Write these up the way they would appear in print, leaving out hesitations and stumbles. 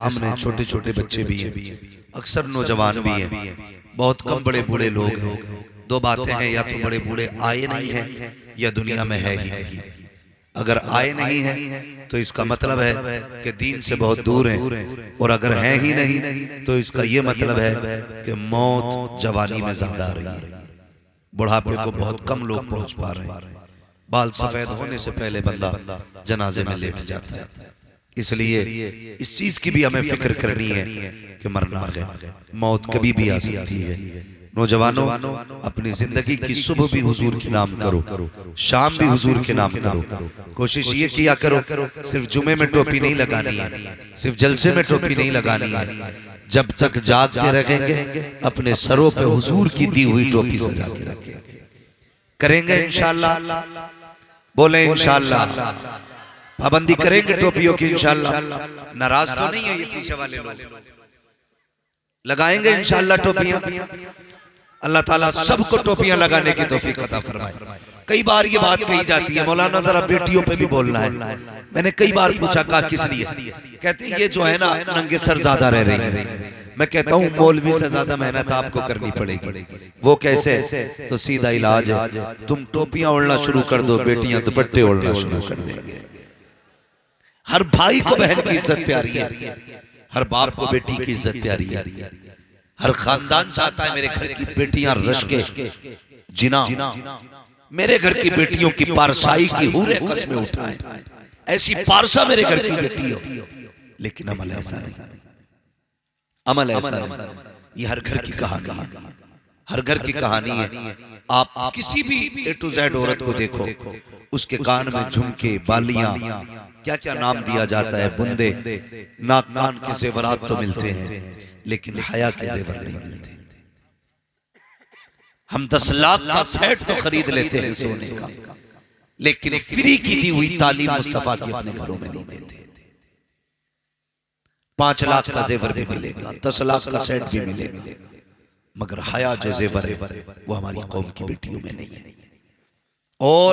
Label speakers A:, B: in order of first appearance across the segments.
A: हमने छोटे छोटे बच्चे भी हैं, अक्सर नौजवान भी हैं, बहुत कम बड़े बूढ़े लोग हैं। दो बातें हैं, या तो बड़े बूढ़े आए नहीं हैं या दुनिया में है ही नहीं। अगर आए नहीं हैं तो इसका मतलब है कि दीन से बहुत दूर हैं, और अगर हैं ही नहीं तो इसका ये मतलब है कि मौत जवानी में ज्यादा आ रही है, बुढ़ापे को बहुत कम लोग पहुंच पा रहे हैं। बाल सफेद होने से पहले बंदा जनाजे में लेट जाता है। इसलिए इस चीज की भी हमें फिक्र करनी है कि मरना है, मौत कभी भी आ सकती है। नौजवानों, अपनी जिंदगी की सुबह भी हुजूर के नाम करो, शाम भी हुजूर के नाम करो। कोशिश ये किया करो, सिर्फ जुमे में टोपी नहीं लगानी है, सिर्फ जलसे में टोपी नहीं लगानी है। जब तक जागते रहेंगे अपने सरों पे हुजूर की दी हुई टोपी सजा के रखेंगे। करेंगे इंशाअल्लाह, बोले इंशाअल्लाह। पाबंदी करेंगे टोपियों की इंशाअल्लाह। नाराज तो नहीं है ये पीछे वाले लोग? लगाएंगे इंशाअल्लाह टोपियां। अल्लाह ताला सबको टोपियां लगाने की तौफीक अता फरमाए। कई बार ये बात कही जाती है, मौलाना जरा बेटियों पे भी बोलना है। मैंने कई बार पूछा, कहा किस लिए? कहते ये जो है ना नंगे सर ज्यादा रह रही है। मैं कहता हूँ मौलवी से ज्यादा मेहनत आपको करनी पड़ेगी। वो कैसे? तो सीधा इलाज है, तुम टोपियां ओढ़ना शुरू कर दो, बेटियां दुपट्टे ओढ़ना शुरू कर देंगे। हर भाई को बहन की इज्जत प्यारी है, हर बाप को बेटी की इज्जत प्यारी है, हर खानदान चाहता है मेरे घर की बेटियां रश्के जिना, मेरे घर की बेटियों की पारसाई की हूरे कस्में उठाएं, ऐसी पारसा मेरे घर की बेटी हो। लेकिन अमल ऐसा नहीं, अमल ऐसा नहीं। ये हर घर की कहानी है, हर घर की कहानी है। आप किसी भी ए टू जेड औरत को देखो, उसके कान में झुमके, बालियां, क्या क्या नाम दिया जाता है, बुंदे, नाक कान के जेवरात तो मिलते हैं, लेकिन हया के जेवर नहीं मिलते। हम 10 लाख का सेट तो खरीद लेते हैं सोने का, लेकिन फ्री की दी हुई तालीम मुस्तफा की अपने घरों में नहीं देते। 5 लाख का जेवर भी मिलेगा, 10 लाख का सेट भी मिलेगा, मगर हया जो जेवर है वो हमारी कौम की बेटियों में नहीं है। और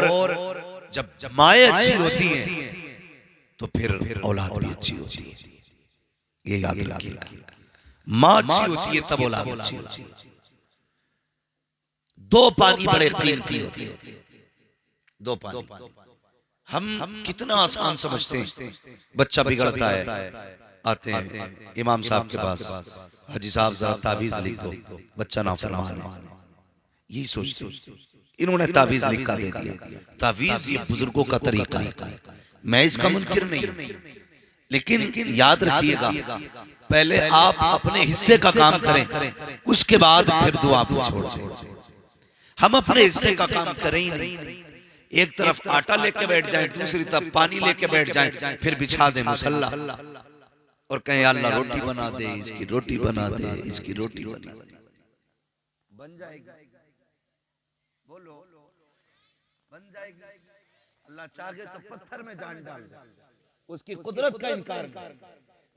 A: जब माएँ अच्छी होती हैं तो फिर औलाद भी अच्छी होती है, ये याद रखिएगा। माँ अच्छी होती है तब औलाद अच्छी होती है। 2 पानी बड़े कीमती होते हैं, 2 पानी। हम कितना आसान समझते हैं। बच्चा बिगड़ता है, आते हैं इमाम साहब के पास, हाजी साहब जरा तावीज लिख दो, बच्चा नाफरमान है। यही सोचते, इन्होंने तावीज लिखा दे दिया। तावीज ये बुजुर्गों का तरीका है, मैं इसका मुनकिर नहीं, लेकिन याद रखिएगा पहले आप अपने हिस्से का काम करें, उसके बाद फिर दुआ को छोड़ दें। हम अपने हिस्से का काम करें ही नहीं, एक तरफ आटा लेके बैठ जाएं, दूसरी तरफ पानी लेके बैठ जाएं, फिर बिछा दें मुसल्ला और कहें अल्लाह रोटी बना दे, इसकी रोटी बना दे, इसकी रोटी बना दे। बन जाएगी, बोलो बन जाएगी। अल्लाह चाहे तो पत्थर में जान डाल दे, उसकी कुदरत का इनकार कर।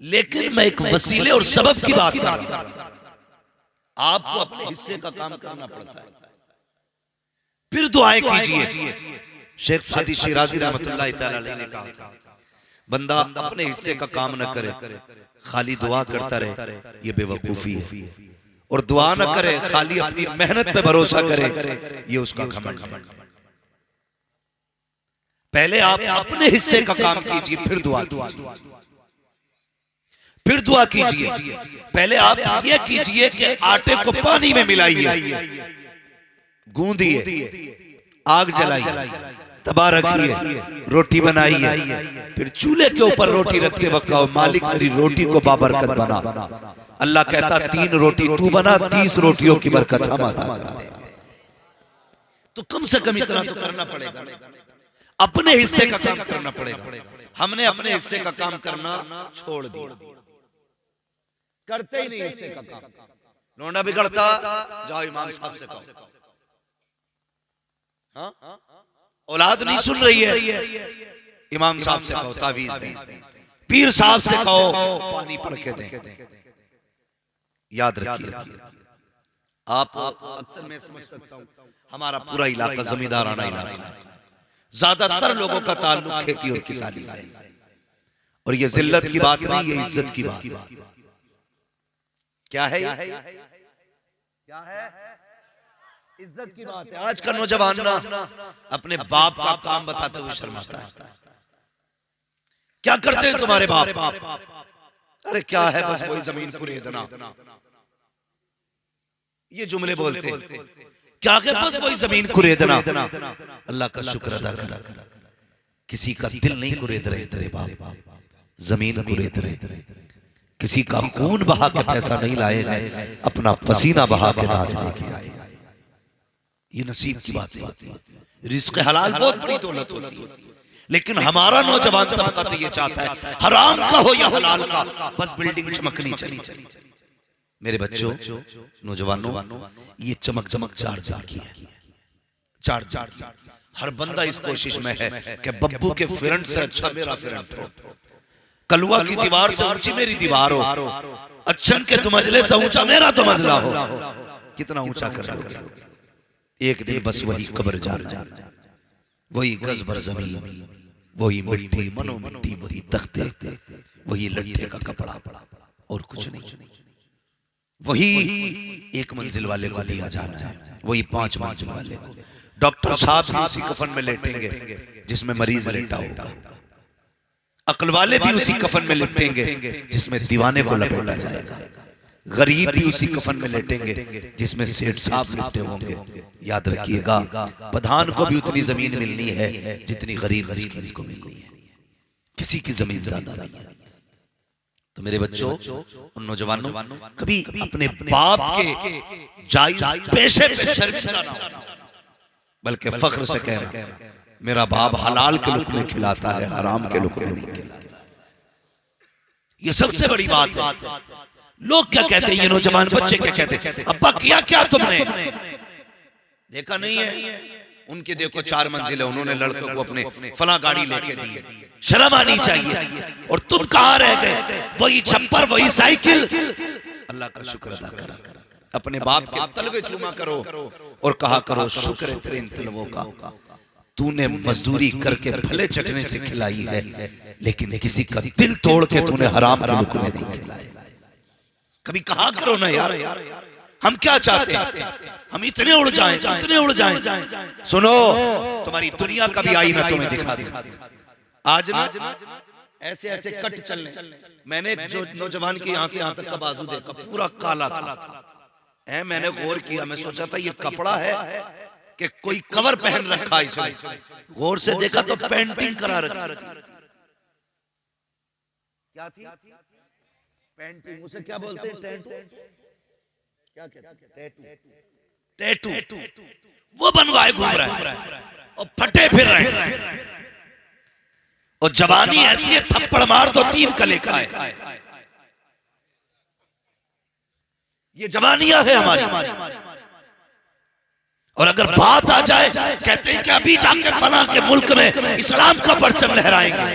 A: लेकिन मैं एक वसीले और सबब की बात कर रहा हूं। आपको अपने हिस्से का काम करना पड़ता है, फिर दुआएं कीजिए। शेख सादी शिराजी रहमतुल्लाह तआला अलैह ने कहा था, बंदा अपने हिस्से का काम न करे, खाली दुआ करता रहे, ये बेवकूफी है। और दुआ न करे, खाली अपनी मेहनत पे भरोसा करे, ये उसका घमंड है। पहले आप अपने हिस्से का काम कीजिए, फिर दुआ कीजिए, फिर दुआ कीजिए। पहले आप ये कीजिए कि आटे को पानी में मिलाइए, गूंदिए, आग जलाइए, तबा रखिए, रोटी बनाइए, फिर चूल्हे के ऊपर रोटी रखते वक्त कहो, मालिक मेरी रोटी को बाबरकत बना। अल्लाह कहता 3 रोटी तू बना, 30 रोटियों की बरकत हम अता कर देंगे। तो कम से कम इतना तो करना पड़ेगा, अपने हिस्से का काम करना पड़ेगा। हमने अपने हिस्से का काम करना छोड़ दिया, करते ही नहीं हिस्से का काम। लोंडा बिगड़ता, जाओ इमाम साहब से कहो, हाँ औलाद नहीं सुन रही है, इमाम साहब से कहो तावीज दें, पीर साहब से कहो पानी पढ़ के दें। याद रखिए, आप अक्सर मैं समझ सकता हूं, हमारा पूरा इलाका जमींदाराना इलाका है, ज्यादातर लोगों का ताल्लुक खेती और किसानी से, और ये जिल्लत की बात नहीं, ये इज्जत की बात है। क्या है? क्या है? इज्जत की बात है। आज का नौजवान ना अपने बाप का काम बताते हुए शर्माता है। क्या करते हैं तुम्हारे बाप? अरे क्या है, बस वही जमीन कुरेदना, ये जुमले बोलते हैं। क्या है, बस वही जमीन कुरेदना। अल्लाह का शुक्र अदा कर, किसी का दिल नहीं कुरेद रहे तेरे बाप, जमीन कुरेद रहे। किसी का खून बहा के पैसा नहीं लाएगा, अपना पसीना बहा के नाच लेके आए। ये नसीब की बातें होती है। रिज़्क़ हलाल बहुत बड़ी दौलत होती है, लेकिन हमारा नौजवान तबका तो ये चाहता है हराम का हो या हलाल का, बस बिल्डिंग चमकनी चाहिए। मेरे बच्चों, नौजवानों, ये चमक चमक चार चार की है, चार चार। हर बंदा इस कोशिश में है कि बब्बू के फ्रंट से अच्छा मेरा फ्रंट हो, कलुआ की दीवार से ऊंची मेरी दीवार हो, अच्छन के तुमजले से ऊंचा मेरा तुमजला हो। कितना ऊंचा कर लोगे? एक दिन बस वही कब्र जाना, वही गज भर जमीन, वही मिट्टी मनो मिट्टी, वही तख्ते, वही लट्ठे का कपड़ा और कुछ नहीं। वही एक मंजिल वाले को दिया जाना है, वही 5 मंजिल वाले को। डॉक्टर साहब भी उसी कफन में लेटेंगे जिसमें मरीज लेटा होगा, अक्ल वाले भी उसी कफन में लेटेंगे जिसमें दीवाने को लपेटा जाएगा, गरीब भी उसी कफन में लेटेंगे जिसमें सेठ साहब लेटे होंगे। याद रखिएगा, प्रधान को भी उतनी जमीन मिलनी है जितनी गरीब मिस्कीन को मिलनी है, किसी की जमीन ज्यादा नहीं है। तो मेरे बच्चों और नौजवानों, कभी अपने बाप के जायज पेशे पे शर्मिंदा ना हो, बल्कि फख्र से कहना मेरा बाप हलाल के लुक़मे खिलाता है, हराम के लुक़मे नहीं खिलाता। ये सबसे बड़ी बात है। लोग क्या कहते हैं, ये नौजवान बच्चे क्या कहते हैं, अब्बा किया क्या तुमने? देखा नहीं है उनके, देखो 4 मंजिल है, उन्होंने लड़कों को अपने फला गाड़ी लेके दी। शर्म आनी चाहिए। और तुम कहां रह गए? वही छप्पर, वही साइकिल। अल्लाह का शुक्र अदा करा, अपने बाप के तलवे चूमा करो और कहा करो शुक्र है तेरे इन तलवों का, तूने मजदूरी करके भले चटने से खिलाई है, लेकिन किसी का दिल तोड़ के तूने हराम के लुक़मे नहीं खिलाए। कभी कहा करो ना यार, हम क्या चाहते हैं? हम इतने उड़ जाएं, इतने उड़ जाएं। सुनो, तुम्हारी दुनिया का भी आईना तुम्हें दिखा दे। आज ना ऐसे ऐसे कट चलने, मैंने जो नौजवान के यहाँ से यहाँ तक का बाजू देखा पूरा काला था। मैंने गौर किया, मैं सोचा था ये कपड़ा है कि कोई कवर पहन रखा इसने। गौर से देखा तो पेंटिंग करा रखी। क्या थी? पेंटिंग। उसे क्या बोलते हैं? टैटू। क्या कहते हैं? टैटू। टैटू वो बनवाए घूम रहा है और फटे फिर रहे हैं। और जवानी ऐसी है, थप्पड़ मार तो 3 कले का है। ये जवानियां है हमारी। और अगर बात आ जाए, कहते हैं कि अभी जाके फलां के मुल्क में इस्लाम का परचम लहराएंगे,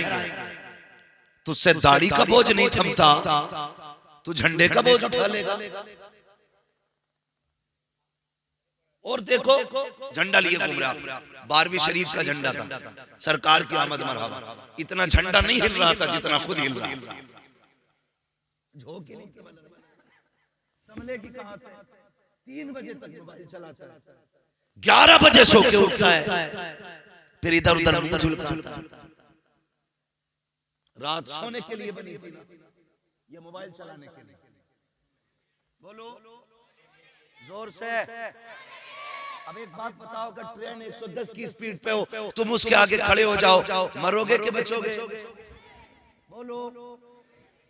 A: तुझसे दाढ़ी का बोझ नहीं थमता, तू झंडे का बोझ उठा लेगा। और देखो झंडा लिए घूम रहा, 12वीं शरीफ का झंडा था, सरकार की आमद मरहबा। इतना झंडा नहीं हिल रहा था जितना खुद हिल रहा था। 3 बजे तक मोबाइल चलाता है, 11 बजे सो के उठता है, फिर इधर उधर मुंह झुलकाता। रात सोने के लिए बनी थी, ये मोबाइल चलाने के लिए। बोलो जोर से। अब एक बात बताओ, अगर ट्रेन 110 की स्पीड पे हो, तुम उसके आगे खड़े हो जाओ, मरोगे कि बचोगे? बोलो।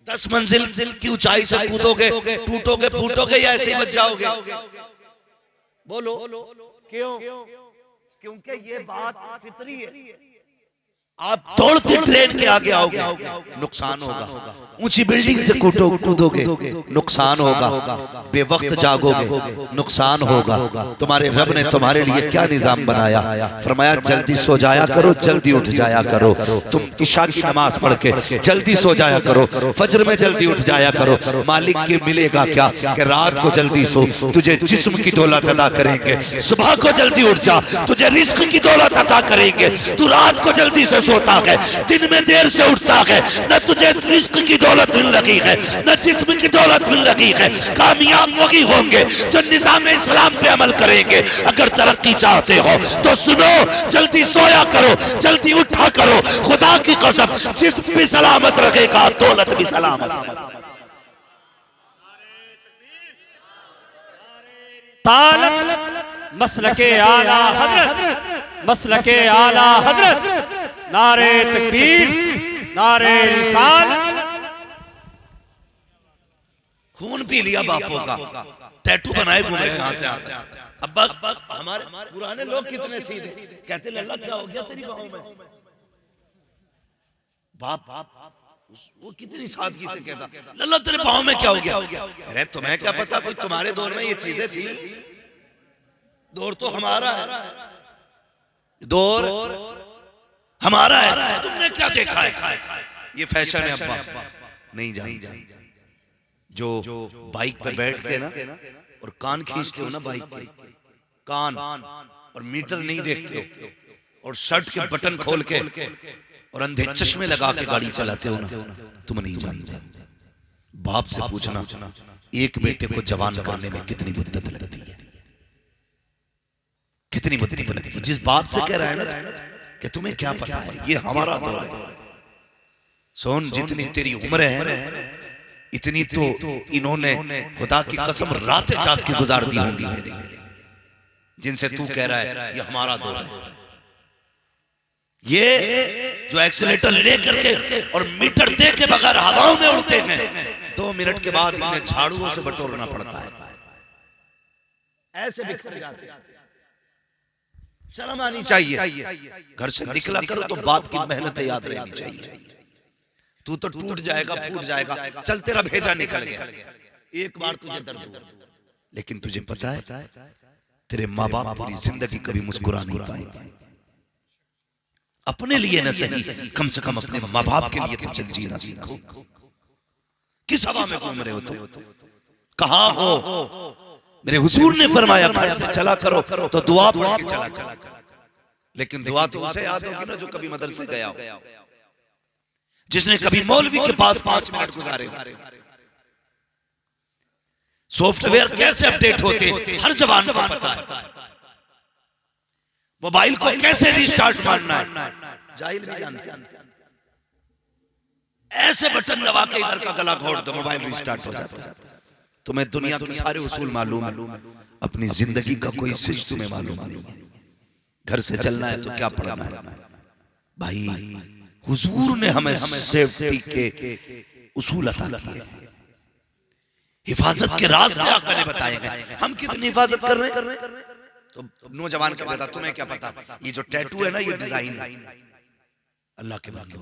A: 10 मंजिल की ऊंचाई से कूदोगे, टूटोगे फूटोगे या ऐसे ही बच जाओगे? बोलो क्यों? क्योंकि ये बात फितरी है। आप दौड़ती ट्रेन के आगे आओगे, नुकसान होगा। ऊंची बिल्डिंग से कूदोगे, नुकसान होगा। बेवक्त जागोगे, नुकसान होगा। तुम्हारे रब ने तुम्हारे लिए क्या निजाम बनाया? फरमाया जल्दी सो जाया करो, जल्दी उठ जाया करो। तुम इशा की नमाज पढ़ के जल्दी सो जाया करो, फजर में जल्दी उठ जाया करो। मालिक के मिलेगा क्या कि रात को जल्दी सो, तुझे जिस्म की दौलत अदा करेंगे। सुबह को जल्दी उठ जा, तुझे रिस्क की दौलत अदा करेंगे। तू रात को जल्दी से सोता है, दिन में देर से उठता है, न तुझे रिस्क की दौलत मिल रही है, न जिस्म की दौलत मिल रही है। कामयाब वही होंगे जो निज़ाम इस्लाम पे अमल करेंगे। अगर तरक्की चाहते हो तो सुनो, जल्दी सोया करो, जल्दी उठा करो। खुदा की कसम, जिस्म भी सलामत रखेगा, दौलत भी सलामत।
B: तालत मसलके आला हजरत, मसलके आला हजरत, नारे तकबीर, नारे रिसालत।
A: खून पी लिया बापों का, टैटू बनाए घूम रहे यहाँ से आसे। अब्बा हमारे पुराने लोग कितने सीधे, कहते लल्ला क्या हो गया तेरी बाहों में? बाप वो कितनी सादगी से कहता, लल्ला तेरे बाहों में क्या हो गया? अरे तुम्हें क्या पता, कोई तुम्हारे दौर में ये चीजें थी? दौर तो हमारा है, दौर हमारा है, तुमने क्या देखा है? ये फैशन है अब्बा, नहीं जान। जो बाइक पे बैठ के ना और कान खींचते हो ना बाइक के, कान और मीटर नहीं देखते और शर्ट के बटन खोल के और अंधे चश्मे लगा के गाड़ी चलाते हो ना, तुम नहीं जानते। बाप से पूछना एक बेटे को जवान करने में कितनी मुद्दत लगती है, कितनी मुद्दत लगती है। जिस बाप से कह रहा है ना कि तुम्हें क्या पता है, ये हमारा दौर है। सोन, जितनी तेरी उम्र है इतनी तो इन्होंने खुदा की कसम रातें जाग के गुजार दी होंगी मेरी, जिनसे तू कह रहा है ये हमारा दौर है। ये जो एक्सीलेटर लेकर के और मीटर दे के बगैर हवाओं में उड़ते हैं, 2 मिनट के बाद इन्हें झाड़ुओं से बटोरना पड़ता है, ऐसे बिखर जाते हैं। शर्म आनी चाहिए। घर से निकला करो तो बाप की मेहनत याद रहनी चाहिए। तू तो टूट जाएगा, फूट जाएगा, चल तेरा भेजा निकल गया, एक बार तुझे दर्द हुआ, लेकिन तुझे पता है तेरे माँ बाप पूरी जिंदगी कभी मुस्कुरा नहीं पाएंगे। अपने लिए न सही, कम से कम अपने माँ बाप के लिए तो चल जीना सीखो। किस हवा में घूम रहे हो तुम? कहाँ हो? मेरे हुजूर ने फरमाया घर से चला करो तो दुआ पढ़ के चला करो, लेकिन दुआ तो उसे याद होगी ना जो कभी मदरसे गया हो, जिसने कभी मौलवी के पास 5 मिनट गुजारे। सॉफ्टवेयर कैसे अपडेट होते हर जवान को पता है, मोबाइल को कैसे रिस्टार्ट मारना है जाहिल भी जानते हैं। ऐसे बटन दबा के इधर का गला घोट दो, मोबाइल रिस्टार्ट हो जाता है। तुम्हें दुनिया के सारे उसूल मालूम है, अपनी जिंदगी का कोई स्विच तुम्हें मालूम नहीं। घर से चलना है तो क्या पढ़ना है भाई? हुजूर ने हमें सेफ्टी के उसूल अता किए, हिफाजत के रास्ते आका ने बताए हैं। हम कितनी हिफाजत कर रहे हैं? तो नौजवान कह देता तुम्हें क्या पता, ये जो टैटू है ना ये डिजाइन है। अल्लाह के बाकी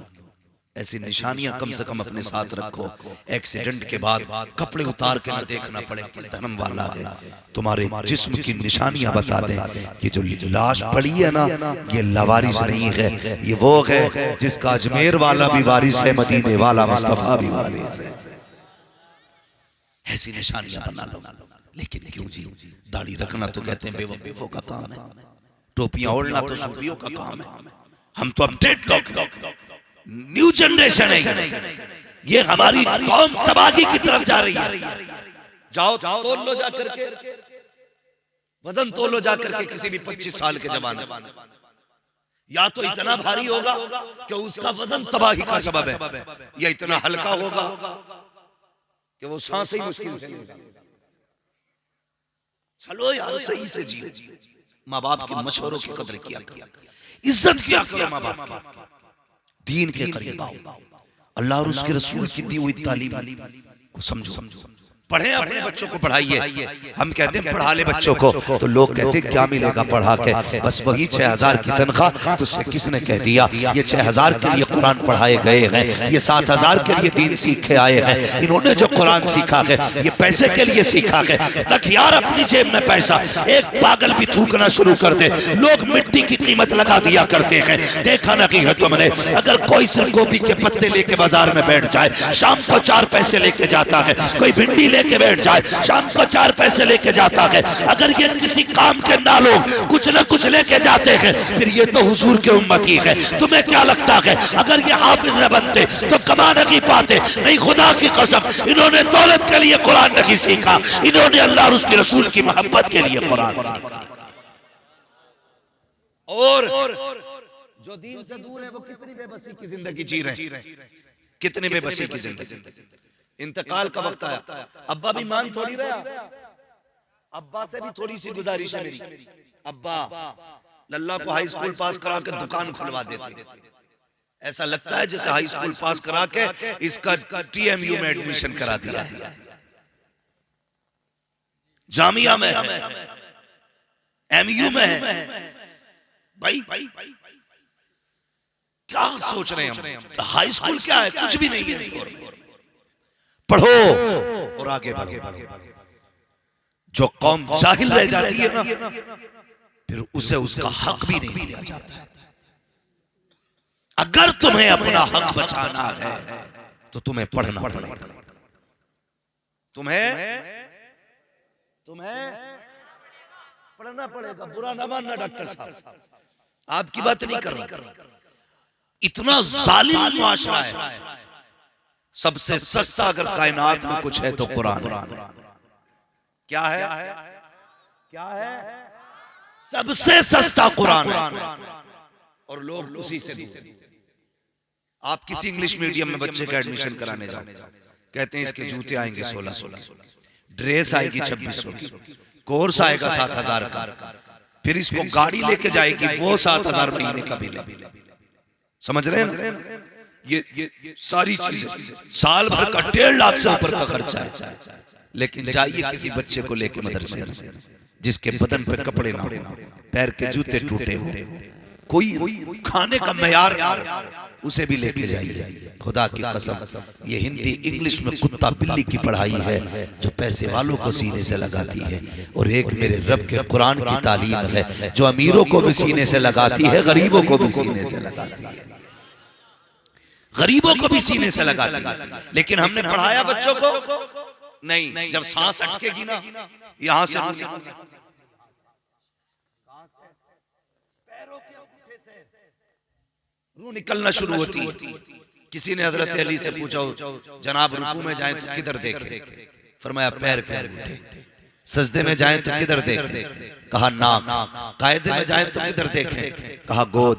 A: ऐसी निशानियां कम से कम अपने साथ रखो, एक्सीडेंट के बाद कपड़े उतार के न देखना पड़े किस धर्म वाला है, तुम्हारे जिस्म की निशानियां बता दें। ये जो लाश पड़ी है ना ये लवारिस नहीं है, ये वो है जिसका अजमेर वाला भी वारिस है, मदीने वाला मुस्तफा भी वारिस है। ऐसी निशानियां बना लो। लेकिन क्यों जी, दाढ़ी रखना तो कहते हैं बेवकूफों का काम है, टोपियां ओढ़ना तो सूफियों का काम है। हम तो अपडेट लोग, न्यू जनरेशन है, ये हमारी कौम तबाही की तरफ जा रही है। जाओ तोल लो जाकर के, वजन तोलो जाकर के किसी भी 25 साल के जवान, या तो इतना भारी होगा कि उसका वजन तबाही का सबब है, या इतना हल्का होगा कि वो सांस ही मुश्किल से लेगा। चलो यार सही से जियो, माँ बाप के मशवरों की कदर किया करो, इज्जत किया करो माँ बाप की, दीन के करीब आओ, अल्लाह और उसके रसूल की दी हुई तालीम को समझो, पढ़े अपने बच्चों को पढ़ाइए। हम कहते हैं पढ़ा ले बच्चों को, तो लोग कहते हैं क्या मिलेगा पढ़ा के, बस वही 6000 की तनख्वाह। तो उससे किसने कह दिया ये 6000 के लिए कुरान पढ़ाए गए हैं, ये 7000 के लिए दीन सीख के आए हैं। इन्होंने जो कुरान सीखा है ये पैसे के लिए सीखा है। रख यार अपनी जेब में पैसा, एक पागल भी थूकना शुरू कर दे, लोग मिट्टी की कीमत लगा दिया करते हैं। देखा नहीं है तुमने, अगर कोई सिर्फ गोभी के पत्ते लेके बाजार में बैठ जाए, शाम को 4 पैसे लेके जाता है, कोई भिंडी लेके बैठ जाए, शाम को 4 पैसे लेके जाता है, अगर ये किसी काम के ना लोग कुछ ना कुछ लेके जाते हैं, फिर ये तो हुजूर के उम्मती है। तुम्हें क्या लगता है अगर ये हाफिज न बनते तो कमा नहीं पाते? नहीं, खुदा की कसम, इन्होंने दौलत के लिए कुरान नहीं सीखा, इन्होंने अल्लाह और उसके रसूल की मोहब्बत के लिए कुरान सीखा। और जो दीन से दूर है वो कितनी बेबसी की जिंदगी जी रहे, कितनी बेबसी की जिंदगी। इंतकाल का वक्त आया, अब्बा भी मान थोड़ी रहा, अब्बा से भी थोड़ी सी गुजारिश है मेरी, अब्बा लल्ला को हाई स्कूल पास करा के दुकान खुलवा देते। ऐसा लगता है जैसे हाई स्कूल पास करा के इसका TMU में एडमिशन करा दिया, जामिया में है, MU में है। भाई क्या सोच रहे हैं हम? हाई स्कूल क्या है? कुछ भी नहीं है। पढ़ो और आगे बढ़ो। जो कौम जाहिल रह जाती है ना, फिर उसे उसका हक भी नहीं दिया जाता है। अगर तुम्हें अपना हक बचाना है तो तुम्हें पढ़ना पड़ेगा, तुम्हें पढ़ना पड़ेगा। बुरा ना मानना डॉक्टर साहब, आपकी बात नहीं कर रहा। इतना जालिम मुआशरा है। सबसे सस्ता अगर कायनात में कुछ है तो कुरान है। क्या है? क्या है? सबसे सस्ता कुरान है, और लोग उसी से दूर। आप किसी इंग्लिश मीडियम में बच्चे का एडमिशन कराने जाओ, कहते हैं इसके जूते आएंगे 1600, ड्रेस आएगी 2600 की, कोर्स आएगा 7000 का, फिर इसको गाड़ी लेके जाएगी वो 7000 महीने का बिल। समझ रहे हैं ना? ये सारी चीजें साल भर का 1.5 लाख से ऊपर का खर्चा है। लेकिन जाइए किसी बच्चे को लेके मदरसे में, जिसके बदन पे कपड़े ना हो, पैर के जूते टूटे हो, कोई खाने का मयार, उसे भी लेके जाइए। खुदा की कसम, ये हिंदी इंग्लिश में कुत्ता बिल्ली की पढ़ाई है जो पैसे वालों को सीने से लगाती है, और एक मेरे रब के कुरान की तालीम है जो अमीरों को भी सीने से लगाती है, गरीबों को भी सीने से लगाती है, गरीबों को भी सीने से लगाती है। लेकिन हमने पढ़ाया बच्चों को नहीं। जब सांस अटकेगी ना, यहां से रूह निकलना शुरू होती है। किसी ने हजरत अली से पूछा, जनाब रुकू में जाएं तो किधर देखें? फरमाया पैर के अंगूठे। सजदे में जाएं तो किधर देखें? कहा नाक। कायदे में जाएं तो किधर देखें? कहा गोद।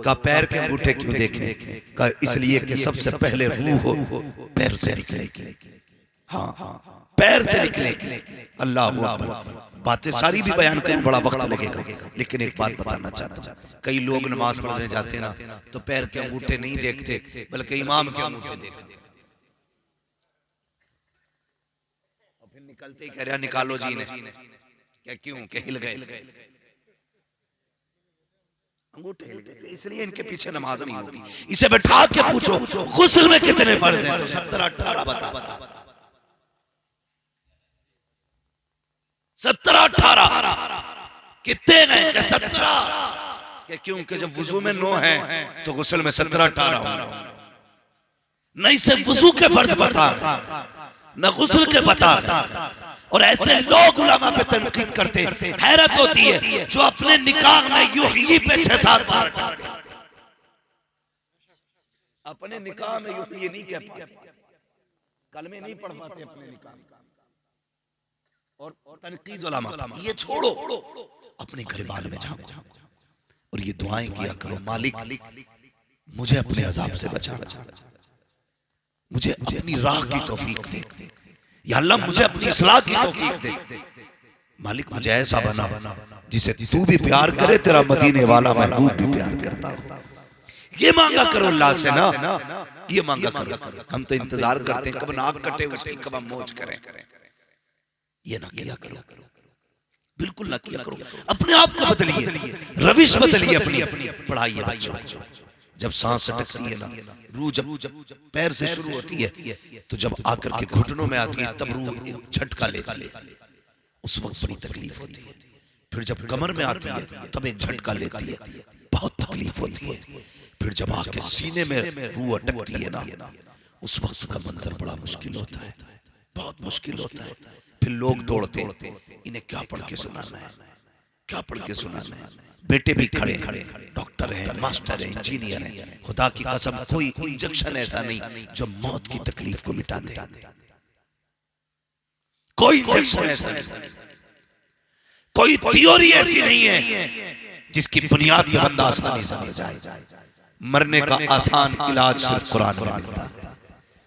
A: कहा पैर के अंगूठे क्यों देखें? कहा इसलिए कि सबसे पहले रूह हो पैर से निकलेगी। हाँ, पैर से निकलेगी। अल्लाह अकबर। बातें सारी भी बयान करूं बड़ा वक्त लगेगा, लेकिन एक बात बताना चाहता हूं। कई लोग नमाज पढ़ने जाते हैं ना, तो पैर के अंगूठे नहीं देखते, बल्कि इमाम के अंगूठे देखते, और फिर निकलते ही कह रहा निकालो जी ने। क्या क्यों? के हिल गए अंगूठे, इसलिए इनके पीछे नमाज नहीं होगी। इसे बैठा के पूछो गुस्ल में कितने फर्ज हैं, तो 17-18 बता। 17-18 कितने हैं? कि 17। कि क्यों? कि जब वुजू में 9 है तो गुस्ल में 17-18 होगा। नहीं, सिर्फ वुजू के फर्ज बता, न गुस्ल के बता। और ऐसे लोग उलमा पे तनकीद करते, हैरत होती है, जो अपने निकाह में यूं ही पे 6-7 बार करते, अपने निकाह में यूं ये नहीं कह पाते, कलमे नहीं पढ़ पाते अपने निकाह में। और तनकीद उलमा, ये छोड़ो, अपने गिरबान में जाओ और ये दुआएं किया करो, मालिक मुझे अपने अजाब से बचा, मुझे अपनी राह की तौफीक दे, या अल्लाह मुझे अपनी इस्लाह की तौफीक दे। मालिक मुझे ऐसा बना जिसे तू भी प्यार करे, तेरा मदीने वाला महबूब भी प्यार करता हो। ये मांगा करो अल्लाह से ना, ये मांगा करो। हम तो इंतजार करते हैं कब नाक कटे उसकी, कब हम मौज करें। ये ना किया करो, बिल्कुल ना किया करो। अपने आप को बदलिए, रविश बदलिए अपनी, पढ़ाइए बच्चों। जब सांस अटकती है ना, रूह जब पैर से शुरू होती है, तो जब आकर के घुटनों में आती है तब रूह एक झटका लेती है, उस वक्त बड़ी तकलीफ होती है। फिर जब कमर में आती है तब एक झटका लेती है, बहुत तकलीफ होती है। फिर जब आके सीने में रूह अटकती है ना, उस वक्त का मंजर बड़ा मुश्किल होता है, बहुत मुश्किल होता है। फिर लोग दौड़ते, इन्हें क्या पढ़ के सुनाना है, क्या पढ़ के सुनाना है। बेटे भी खड़े, डॉक्टर है, मास्टर है, इंजीनियर है। खुदा की कसम कोई इंजेक्शन ऐसा नहीं जो मौत की तकलीफ को मिटा दे। कोई इंजेक्शन ऐसा नहीं, कोई थ्योरी ऐसी नहीं है जिसकी बुनियाद पे बंदा आसानी से मर जाए। मरने का आसान इलाज सिर्फ कुरान में मिलता है।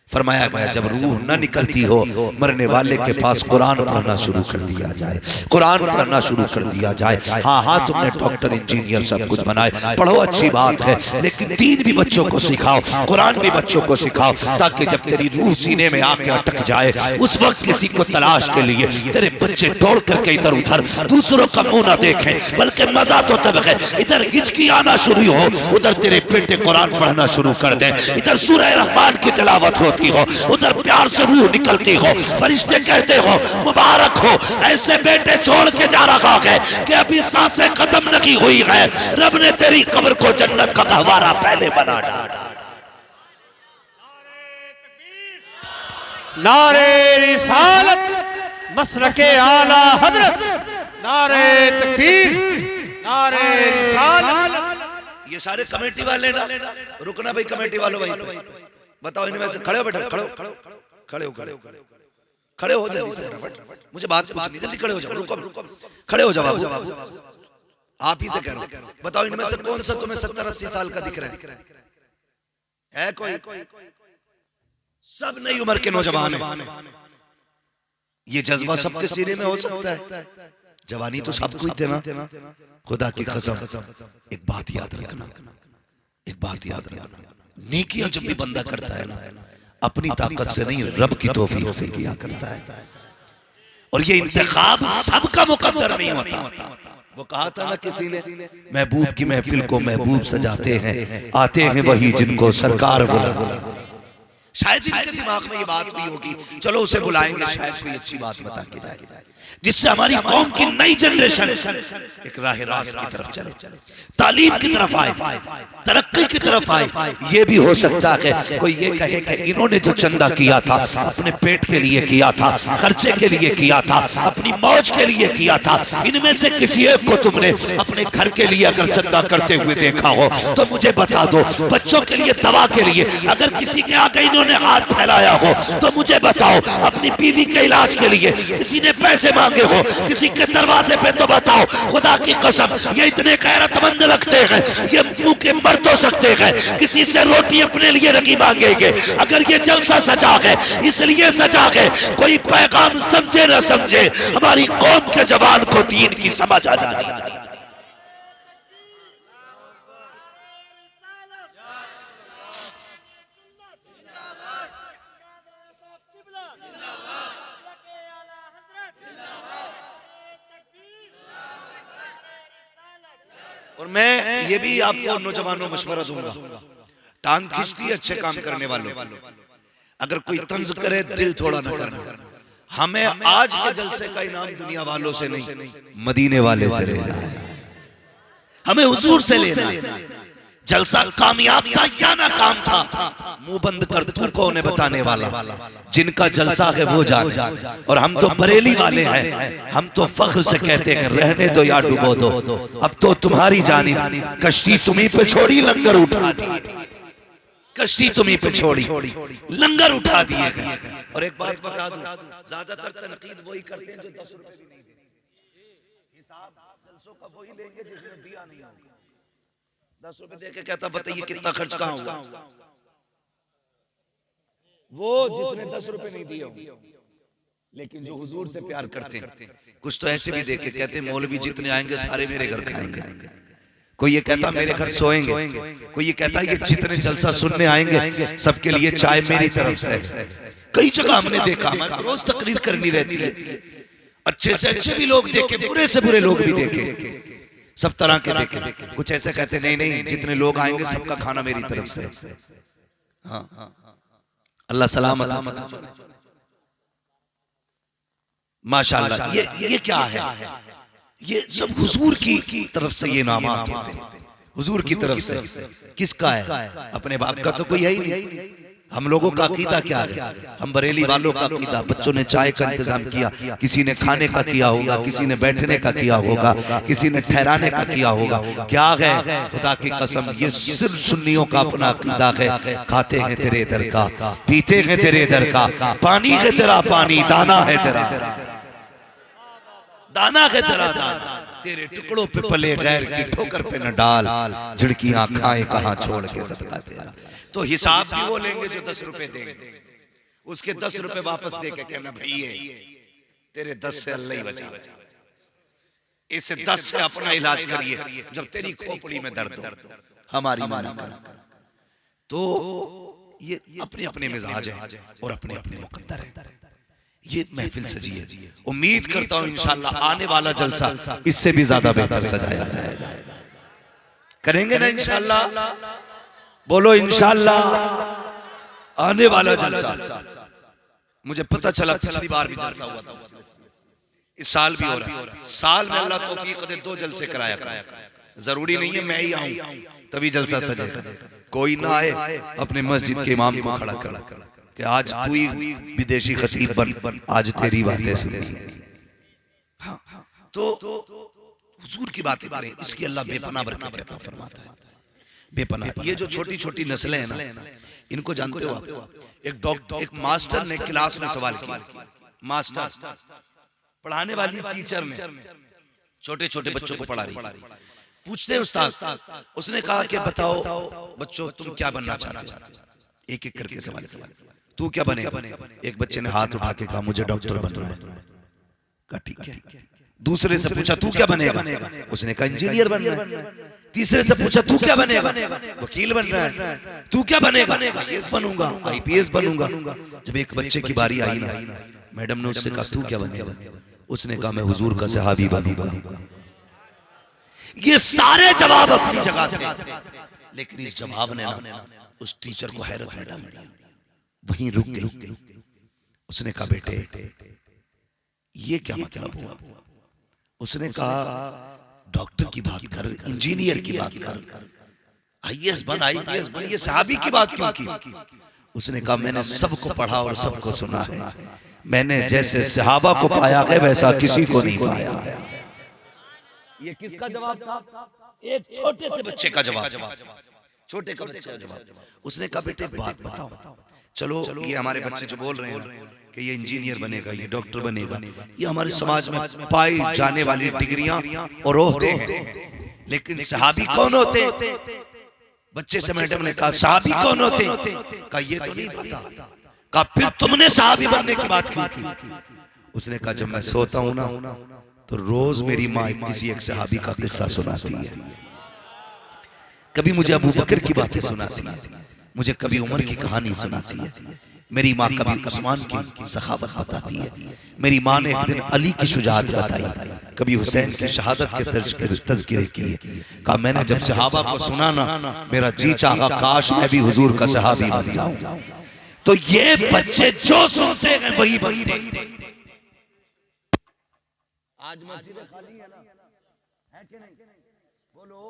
A: फरमाया गया जब रूह न निकलती हो, मरने वाले के पास कुरान पढ़ना शुरू कर दिया जाए, कुरान पढ़ना शुरू कर दिया जाए। हाँ हाँ, तुमने डॉक्टर इंजीनियर सब कुछ बनाए, पढ़ो, अच्छी बात है, लेकिन दीन भी बच्चों को सिखाओ, कुरान भी बच्चों को सिखाओ, ताकि जब तेरी रूह सीने में आके अटक जाए, उस वक्त किसी को तलाश के लिए तेरे बच्चे दौड़ करके इधर उधर दूसरों का मुंह ना देखें, बल्कि मजा तो तब है इधर हिचकी आना शुरू हो, उधर तेरे बेटे कुरान पढ़ना शुरू कर दे, इधर सूरह रहमान की तिलावत होती हो, उधर प्यार से रूह निकलती हो, फरिश्ते कहते हो मुबारक हो, ऐसे बेटे छोड़ के जा रहा है कि अभी सांसें खत्म नहीं हुई है, रब ने तेरी कब्र को जन्नत का गहवारा पहले बना डाला।
B: नारे रिसालत मसलके आला हजरत, नारे तकबीर, नारे रिसालत।
A: ये सारे कमेटी वाले ना, रुकना भाई, कमेटी वालों भाई बताओ, इनमें से खड़े हो बेटा, खड़े हो जल्दी से, मुझे बात पूछनी, जल्दी खड़े हो जाओ, रुको खड़े हो जाओ, आप ही से कह रहा हूं। बताओ इनमें से कौन सा तुम्हें 70-80 साल का दिख रहा है कोई? सब नई उम्र के नौजवान है। ये जज्बा सबके सीने में हो सकता है, जवानी तो सबको ही देना। खुदा की कसम एक बात याद रखना, एक बात याद रखना, नेकियां जब भी बंदा करता है ना, अपनी ताकत से नहीं, रब की तौफीक से किया करता है। और ये इंतखाब सबका मुकद्दर नहीं होता। वो कहा था ना किसी ने, महबूब की महफिल को महबूब सजाते हैं, आते हैं वही जिनको सरकार बुलाते हैं। शायद इनके दिमाग में ये बात भी होगी, चलो उसे बुलाएंगे, शायद कोई अच्छी बात बता के जाएगी, जिससे हमारी कौम की नई जनरेशन एक राह रास्त की तरफ चले, तालीम की तरफ आए, तरक्की की तरफ आए। ये भी हो सकता है कोई ये कहे कि इन्होंने जो चंदा किया था अपने पेट के लिए किया था, खर्चे के लिए किया था, अपनी मौज के लिए किया था, इनमें से किसी एक को तुमने अपने घर के लिए अगर चंदा करते हुए देखा हो तो मुझे बता दो। बच्चों के लिए, दवा के लिए अगर किसी के आगे इन्होंने हाथ फैलाया हो तो मुझे बताओ। अपनी बीवी के इलाज के लिए किसी ने पैसे मांगे हो किसी के दरवाजे पे तो बताओ। खुदा की कसम ये इतने गैरतमंद लगते हैं, ये मुंह के मर तो सकते हैं, किसी से रोटी अपने लिए नहीं मांगेंगे। अगर ये जलसा सजा है इसलिए सजा है, कोई पैगाम समझे न समझे, हमारी कौम के जवान को दीन की समझ आ जानी चाहिए। और मैं ये भी आपको नौजवानों मशवरा दूंगा, टांग खींचती है अच्छे काम करने वालों, अगर कोई तंज करे दिल थोड़ा न करना। हमें आज के जलसे का इनाम दुनिया वालों से नहीं, मदीने वाले से लेना है, हमें हुजूर से लेना है। जलसा कामयाब था या नाकाम था, मुंह बंद कर तू कौन है बताने वाला, जिनका जलसा है वो जाने। और हम तो बरेली वाले हैं, हम तो फख्र से कहते हैं रहने दो या डुबो दो, अब तो तुम्हारी जानी, कश्ती तुम्ही पे छोड़ी लंगर उठा दी, कश्ती तुम्ही पे छोड़ी लंगर उठा दिए। और एक बात बता दूं, ज्यादातर तनकीद वही करते हैं जो 10 रुपए भी नहीं देते, हिसाब जलसों का वही लेंगे जिसने दिया नहीं होगा। 10 रुपए दे के कहता बताइए कितना खर्च कहाँ हुआ, वो जिसने 10 रुपए नहीं दिए होंगे। लेकिन जो हुजूर से प्यार करते हैं, कुछ तो ऐसे भी देख के कहते हैं मौलवी जितने आएंगे सारे मेरे घर खाएंगे, कोई ये कहता मेरे घर सोएंगे, कोई ये कहता ये जितने जलसा सुनने आएंगे सबके लिए चाय मेरी तरफ से। कई जगह हमने देखा, हमारे तो रोज तकरीर करनी रहती है, अच्छे से अच्छे भी लोग देखे, बुरे से बुरे लोग भी देखे, सब तरह के देखे। कुछ ऐसे कहते नहीं नहीं जितने लोग आएंगे सबका खाना मेरी तरफ से। हाँ अल्लाह सलामत माशाअल्लाह। ये क्या है, ये सब हुजूर की तरफ से ये नामात होते हैं, हुजूर की तरफ से। किसका है? अपने बाप का तो कोई है ही नहीं, हम लोगों का अकीदा क्या है? हम बरेली वालों का अकीदा, बच्चों ने चाय का इंतजाम किया, किसी ने खाने का किया होगा, किसी ने बैठने का किया होगा, किसी ने ठहराने का किया होगा। क्या है? खुदा की कसम ये सिर्फ सुन्नियों का अपना अकीदा है। खाते हैं तेरे दर का, पीते हैं तेरे दर का, पानी है तेरा पानी, दाना है तेरा दाना है तेरा दाना, तेरे टुकड़ों पे पले गैर की ठोकर पे न डाल, झिड़कियां खाए कहां छोड़ के सदका तेरा। तो हिसाब भी वो लेंगे जो 10 रुपए देंगे, उसके 10 रुपए वापस दे के कहना भैया तेरे 10 से अल्लाह ही बचा, इसे 10 से अपना इलाज करिए जब तेरी खोपड़ी में दर्द हो, हमारी माना कर। तो ये अपने अपने मिजाज है और अपने अपने मुकद्दर है। ये महफिल सजी है, उम्मीद करता हूं इंशाअल्लाह आने वाला जलसा इससे भी ज्यादा बेहतर सजाया जाएगा। करेंगे ना इंशाअल्लाह? बोलो इंशाअल्लाह। आने वाला जलसा, मुझे पता चला पिछली बार भी जलसा हुआ था, इस साल भी हो रहा है। साल में अल्लाह तौफीक दे 2 जलसे कराया। जरूरी नहीं है मैं ही आऊं तभी जलसा सजे, कोई ना आए अपने मस्जिद के इमाम को खड़ा कर कि आज तू ही विदेशी खतीब बन, आज तेरी बातें सुननी। हाँ, तो हुजूर की बातें करें, इसकी अल्लाह बेपनाह बरकत अता फरमाता है, बेपनाह। ये जो छोटी छोटी नस्लें हैं ना, इनको जानते हो आप? एक मास्टर ने क्लास में सवाल किया, मास्टर पढ़ाने वाली टीचर ने छोटे छोटे बच्चों को पढ़ा रही, पूछते हैं उस्ताद, उसने कहा कि बताओ बच्चों तुम क्या बनना चाहते हो? एक एक करके सवाल किया, तू क्या बनेगा? एक बच्चे ने हाथ उठा के कहा मुझे डॉक्टर बनना है। कहा ठीक है। दूसरे से पूछा तू क्या बनेगा? उसने कहा इंजीनियर बनना है। तीसरे से पूछा तू क्या बनेगा? वकील बन रहा है। तू क्या बनेगा? आईएएस बनूंगा, आईपीएस बनूंगा। जब एक बच्चे की बारी आई ना, मैडम ने उससे कहा तू क्या बनेगा? उसने कहा मैं हुजूर का सहाबी बनूंगा। ये सारे जवाब अपनी जगह थे, लेकिन इस जवाब ने ना उस टीचर को हैरत में डाल दिया, वहीं रुक गई। उसने कहा बेटे ये क्या मतलब हुआ? उसने कहा डॉक्टर की बात कर, इंजीनियर की बात कर, आईएएस बन, आईपीएस बन, ये सहाबी की बात क्यों की? उसने कहा मैंने सबको पढ़ा और सबको सुना है, मैंने जैसे सहाबा को पाया है वैसा किसी को नहीं पाया है। ये किसका जवाब था? एक छोटे से बच्चे का जवाब, छोटे का बच्चे का जवाब। उसने कहा बेटे बात बताओ, चलो ये हमारे बच्चे जो बोल रहे हैं कि ये इंजीनियर बनेगा, ये डॉक्टर बनेगा, ये हमारे समाज में पाई जाने वाली डिग्रियां और ओहदे हैं, लेकिन सहाबी कौन होते? बच्चे से मैडम ने कहा सहाबी कौन होते? कहा ये तो नहीं पता। कहा फिर तुमने सहाबी बनने की बात क्यों की? उसने कहा जब मैं सोता हूं ना तो रोज मेरी माँ किसी एक सहाबी का किस्सा सुनाती है, कभी मुझे अबू बकर की बातें सुनाती है, मुझे कभी उमर की कहानी सुनाती है, मेरी माँ कभी उस्मान की सखावत बताती है, मेरी माँ ने एक दिन अली की शुजाअत बताई, कभी हुसैन की शहादत के तज़किरे किए। कहा मैंने जब सहाबा को सुना ना मेरा जी चाहा काश मैं भी हुजूर का सहाबी बन जाऊं। तो ये बच्चे जो सुनते हैं वही बनते हैं। आज मस्जिद खाली है ना, है कि नहीं? बोलो,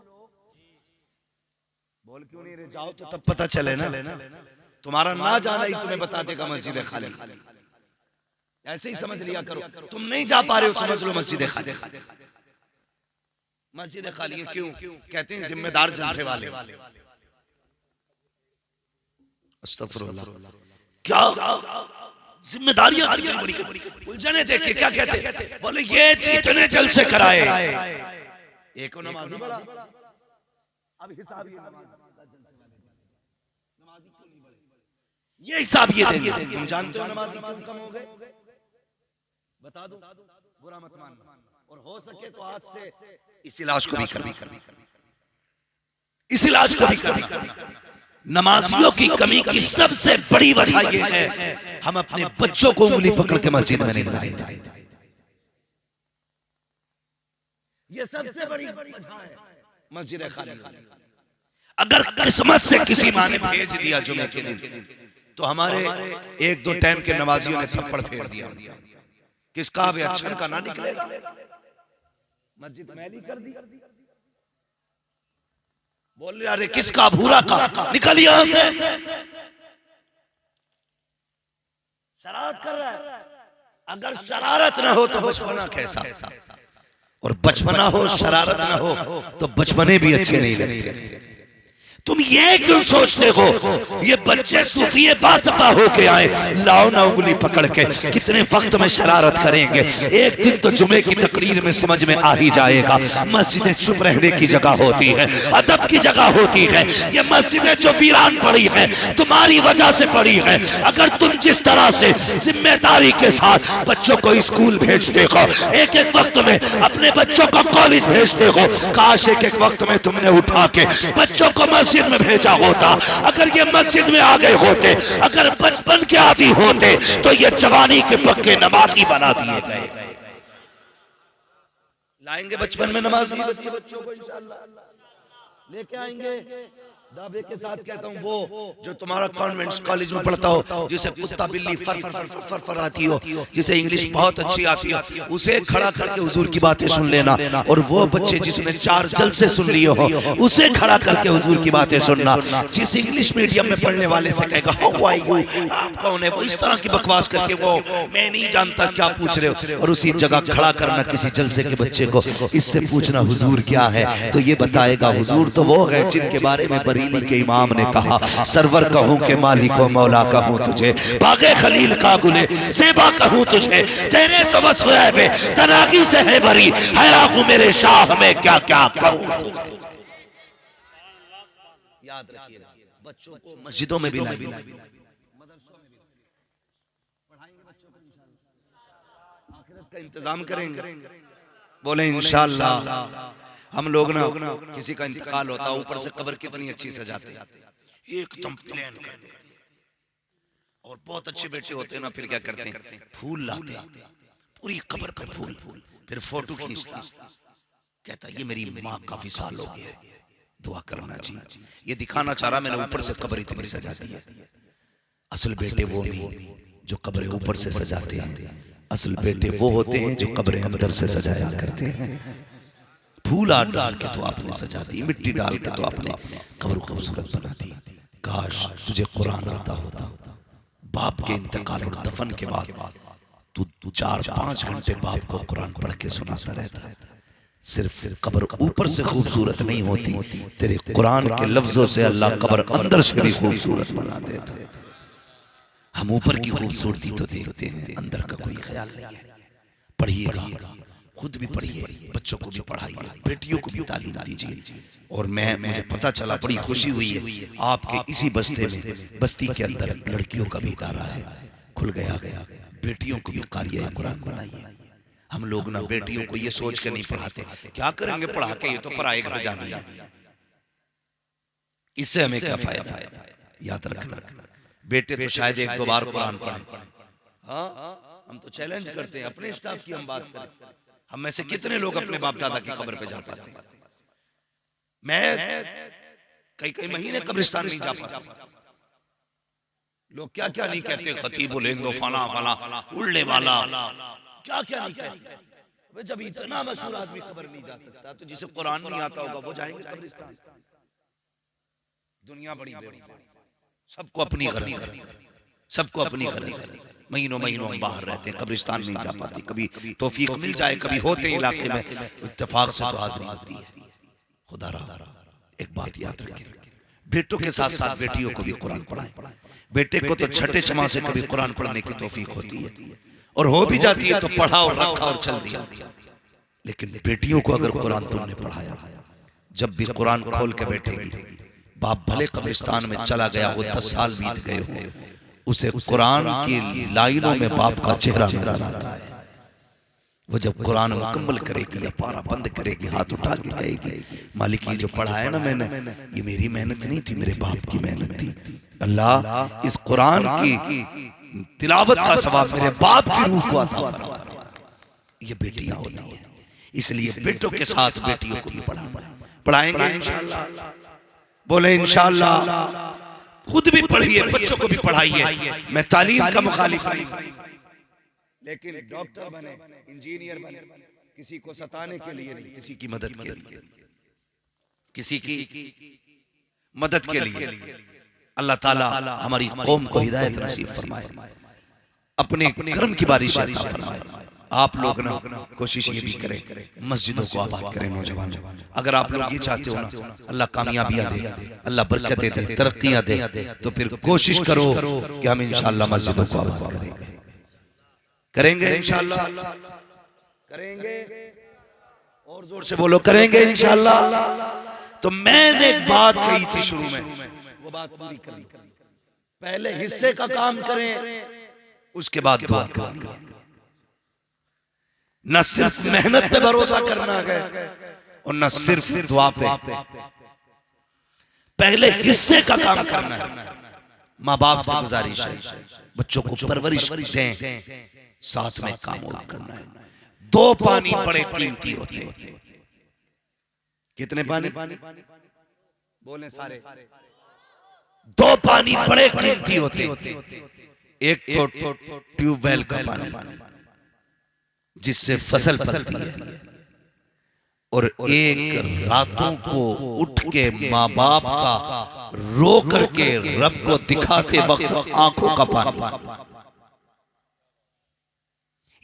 A: बोल क्यों नहीं रहे? जाओ तो तब पता चले ना, तुम्हारा ना जाना ही तुम्हें बता देगा मस्जिद खाली। ऐसे ही समझ लिया करो, तुम नहीं जा पा रहे हो समझ लो मस्जिद खाली। मस्जिद खाली है क्यों? कहते हैं जिम्मेदार जलसे वाले। अस्तगफुरुल्लाह, क्या जिम्मेदारियां बड़ी उलझने देखिए क्या कहते? बोले ये जितने जलसे कराए एक नमाजी बड़ा, अब हिसाब ये नमाजी क्यों नहीं बढ़े, ये हिसाब ये देंगे। तुम जानते हो नमाजी क्यों कम हो गए? बता दो, बुरा मत मानना, और हो सके तो आज से इस इलाज को भी करना, इस इलाज को भी करना। नमाजियों की कमी की सबसे बड़ी वजह यह है हम अपने बच्चों को उंगली पकड़ के मस्जिद में नहीं लाए थे। ये सबसे बड़ी वजह है मस्जिद खाली। अगर किस्मत से किसी माँ ने भेज दिया जुमे के दिन तो हमारे 1-2 टाइम के नमाजियों ने थप्पड़ फेर दिया, किसका भी अच्छा का ना निकलेगा, मस्जिद मैली कर दी। बोल रहे अरे किसका भूरा का, निकल यहां से। शरारत कर रहा है। अगर शरारत ना हो तो बचपना कैसा, और बचपना हो शरारत ना हो तो बचपने भी अच्छे नहीं लगते। तुम ये क्यों सोचते हो ये बच्चे सूफिये बासफा होके आए, लाओ ना उंगली पकड़ के कितने वक्त में शरारत करेंगे। एक दिन तो जुमे की तकरीर में समझ में आ ही जाएगा। मस्जिदें चुप रहने की जगह होती है, अदब की जगह होती है। ये मस्जिदें जो वीरान पड़ी है तुम्हारी वजह से पड़ी है। अगर तुम जिस तरह से जिम्मेदारी के साथ बच्चों को स्कूल भेजते हो, एक एक वक्त में अपने बच्चों को कॉलेज भेजते हो, काश एक एक वक्त में तुमने उठा के बच्चों को मस्जिद में भेजा होता। अगर ये मस्जिद में आ गए होते, अगर बचपन के आदि होते तो ये जवानी के पक्के नमाजी बना दिए गए। लाएंगे बचपन में नमाजी बच्चों को इंशाअल्लाह लेके आएंगे। दावे के साथ कहता हूँ, वो जो तुम्हारा कॉन्वेंट्स कॉलेज में पढ़ता हो, जिसे कुत्ता बिल्ली फर फर फर फर फर आती हो, जिसे इंग्लिश बहुत अच्छी आती है, उसे खड़ा करके हुजूर की बातें सुन लेना। और वो बच्चे जिसने 4 जलसे सुन लिए हो, उसे खड़ा करके हुजूर की बातें सुनना। जिस इंग्लिश मीडियम में पढ़ने वाले से कहेगा हाउ आर यू, आप कौन है, वो इस तरह की बकवास करके वो मैं नहीं जानता क्या पूछ रहे हो, और उसी जगह खड़ा करना किसी जलसे के बच्चे को, इससे पूछना हुजूर क्या है, तो ये बताएगा हुजूर तो वो है जिनके बारे में बरेली के इमाम ने कहा, सरवर कहूं के मालिक व मौला कहूं तुझे, बागे खलील का गुले सेबा कहूं तुझे, तेरे तो वस्फ है तनागी से है भरी, हैरान हूं मेरे शाह में क्या क्या कहूं तुझे। याद रखिए बच्चों को मस्जिदों में भी लाइए, मदरसों में भी पढ़ाएंगे बच्चों को, इंशाअल्लाह आखिरत का इंतजाम करेंगे। बोले इंशाअल्लाह। हम लोग ना किसी का इंतकाल होता है, ऊपर से कब्र कितनी अच्छी सजाते हैं, एकदम प्लेन कर देते हैं। और बहुत अच्छे बेटे होते हैं ना, फिर क्या करते हैं, फूल लाते हैं पूरी कब्र पे फूल, फिर फोटो खींचता, कहता ये मेरी माँ काफी साल हो गए, दुआ करना जी। ये दिखाना चाह रहा मैंने ऊपर से कब्र इतनी सजा दी है। असल बेटे वो नहीं जो कब्र ऊपर से सजाते हैं, असल बेटे वो होते हैं जो कब्र अंदर से सजाया करते हैं। फूल डाल के तो आपने सजा दी, मिट्टी डाल के तो आपने कब्र खूबसूरत बना दी। काश तुझे कुरान आता होता, बाप के इंतकाल और दफन के बाद तू 4-5 घंटे बाप को कुरान पढ़ के सुनाता रहता है। सिर्फ कब्र ऊपर से खूबसूरत नहीं होती, तेरे कुरान के लफ्जों से अल्लाह कब्र अंदर से भी खूबसूरत बना देता है। हम ऊपर की खूबसूरती तो देखते हैं, अंदर का कोई ख्याल नहीं है। पढ़िएगा, खुद भी पढ़िए, बच्चों को भी पढ़ाइए, बेटियों को भी तालीम दीजिए। और मुझे पता चला, बड़ी खुशी हुई है, आपके इसी बस्ती के अंदर लड़कियों का भी इदारा है, खुल गया। बेटियों को भी क़ारिया कुरान बनाइए। हम लोग ना बेटियों को ये सोच के नहीं पढ़ाते, क्या करेंगे पढ़ा के, ये तो पराए घर जाने हैं, इससे हमें क्या फायदा है। याद रखना, बेटे तो शायद 1-2 बार कुरान पढ़े। हाँ, हम तो चैलेंज करते हैं, अपने स्टाफ की हम बात करें, हम में से कितने लोग अपने बाप दादा की कब्र पे जा पाते हैं। मैं कई महीने कब्रिस्तान नहीं जा पाता। लोग क्या क्या नहीं कहते, खतीब लेंदो फला फला उड़ने वाला, क्या क्या नहीं कहते। जब इतना मशहूर आदमी कब्र नहीं जा सकता, तो जिसे कुरान नहीं आता होगा वो जाएंगे कब्रिस्तान। दुनिया बड़ी सबको अपनी गरज है, सबको अपनी गरज है। महीनों हम बाहर रहते हैं, कब्रिस्तान नहीं जा पाते। कभी तौफीक मिल जाए, कभी होते हैं इलाके में, इत्तेफाक से तो हाजिरी होती है। खुदा रहा एक बात याद रखें, बेटों के साथ साथ बेटियों को भी कुरान पढ़ाएं। बेटे को तो छठे छमा से कभी कुरान पढ़ने की तौफीक होती है, और हो भी जाती है तो पढ़ा और रखा और चल दिया। लेकिन बेटियों को अगर कुरान तुमने पढ़ाया, जब भी कुरान खोल के बैठेगी, बाप भले कब्रिस्तान में चला गया हो, 10 साल बीत गए हो, उसे कुरान की लाइनों में बाप का चेहरा नजर आता है। वो जब कुरान मुकम्मल करेगी या पारा बंद करेगी, हाथ उठा के कहेगी, मालिक ये जो पढ़ा है ना मैंने, ये मेरी मेहनत नहीं थी, मेरे बाप की मेहनत थी। अल्लाह इस कुरान की तिलावत का सवाब मेरे बाप की रूह को अता फरमा दे। ये बेटियां होती हैं, इसलिए बेटों के साथ बेटियों को भी पढ़ाएंगे इंशाअल्लाह। बोले इंशाअल्लाह। खुद भी पढ़िए, बच्चों को भी पढ़ाइए। मैं तालीम का मुखालिफ नहीं, लेकिन डॉक्टर बने, इंजीनियर बने, किसी को सताने के लिए नहीं, किसी की मदद के लिए, किसी की मदद के लिए। अल्लाह ताला हमारी कौम को हिदायत नसीब फरमाए। अपने कर्म की बारिश अता फरमाए। आप लोग ना कोशिश ये भी करें, मस्जिदों को आबाद करें। नौजवान, अगर आप लोग ये चाहते हो ना अल्लाह कामयाबियां दे, अल्लाह बरकतें दे, तरक्कियां दे, तो फिर कोशिश करो कि हम इंशाअल्लाह मस्जिदों को आबाद करेंगे। करेंगे इंशाअल्लाह, करेंगे। और जोर से बोलो, करेंगे इंशाअल्लाह। तो मैंने एक बात कही थी शुरू में, वो बात पूरी करी। पहले हिस्से का काम करें, उसके बाद दुआ करें। न सिर्फ मेहनत पे भरोसा करना है और न सिर्फ दुआ पे, पहले हिस्से का काम करना है। माँ बाप से गुजारिश है, बच्चों को परवरिश दें, साथ में काम और करना है। 2 पानी बड़े कीमती होते हैं। कितने पानी बोले सारे? 2 पानी बड़े कीमती होते हैं। एक तो ट्यूबवेल का पानी जिससे फसल पलती है, और एक रातों को उठ के माँ बाप का रो करके रब को दिखाते वक्त आंखों का पानी।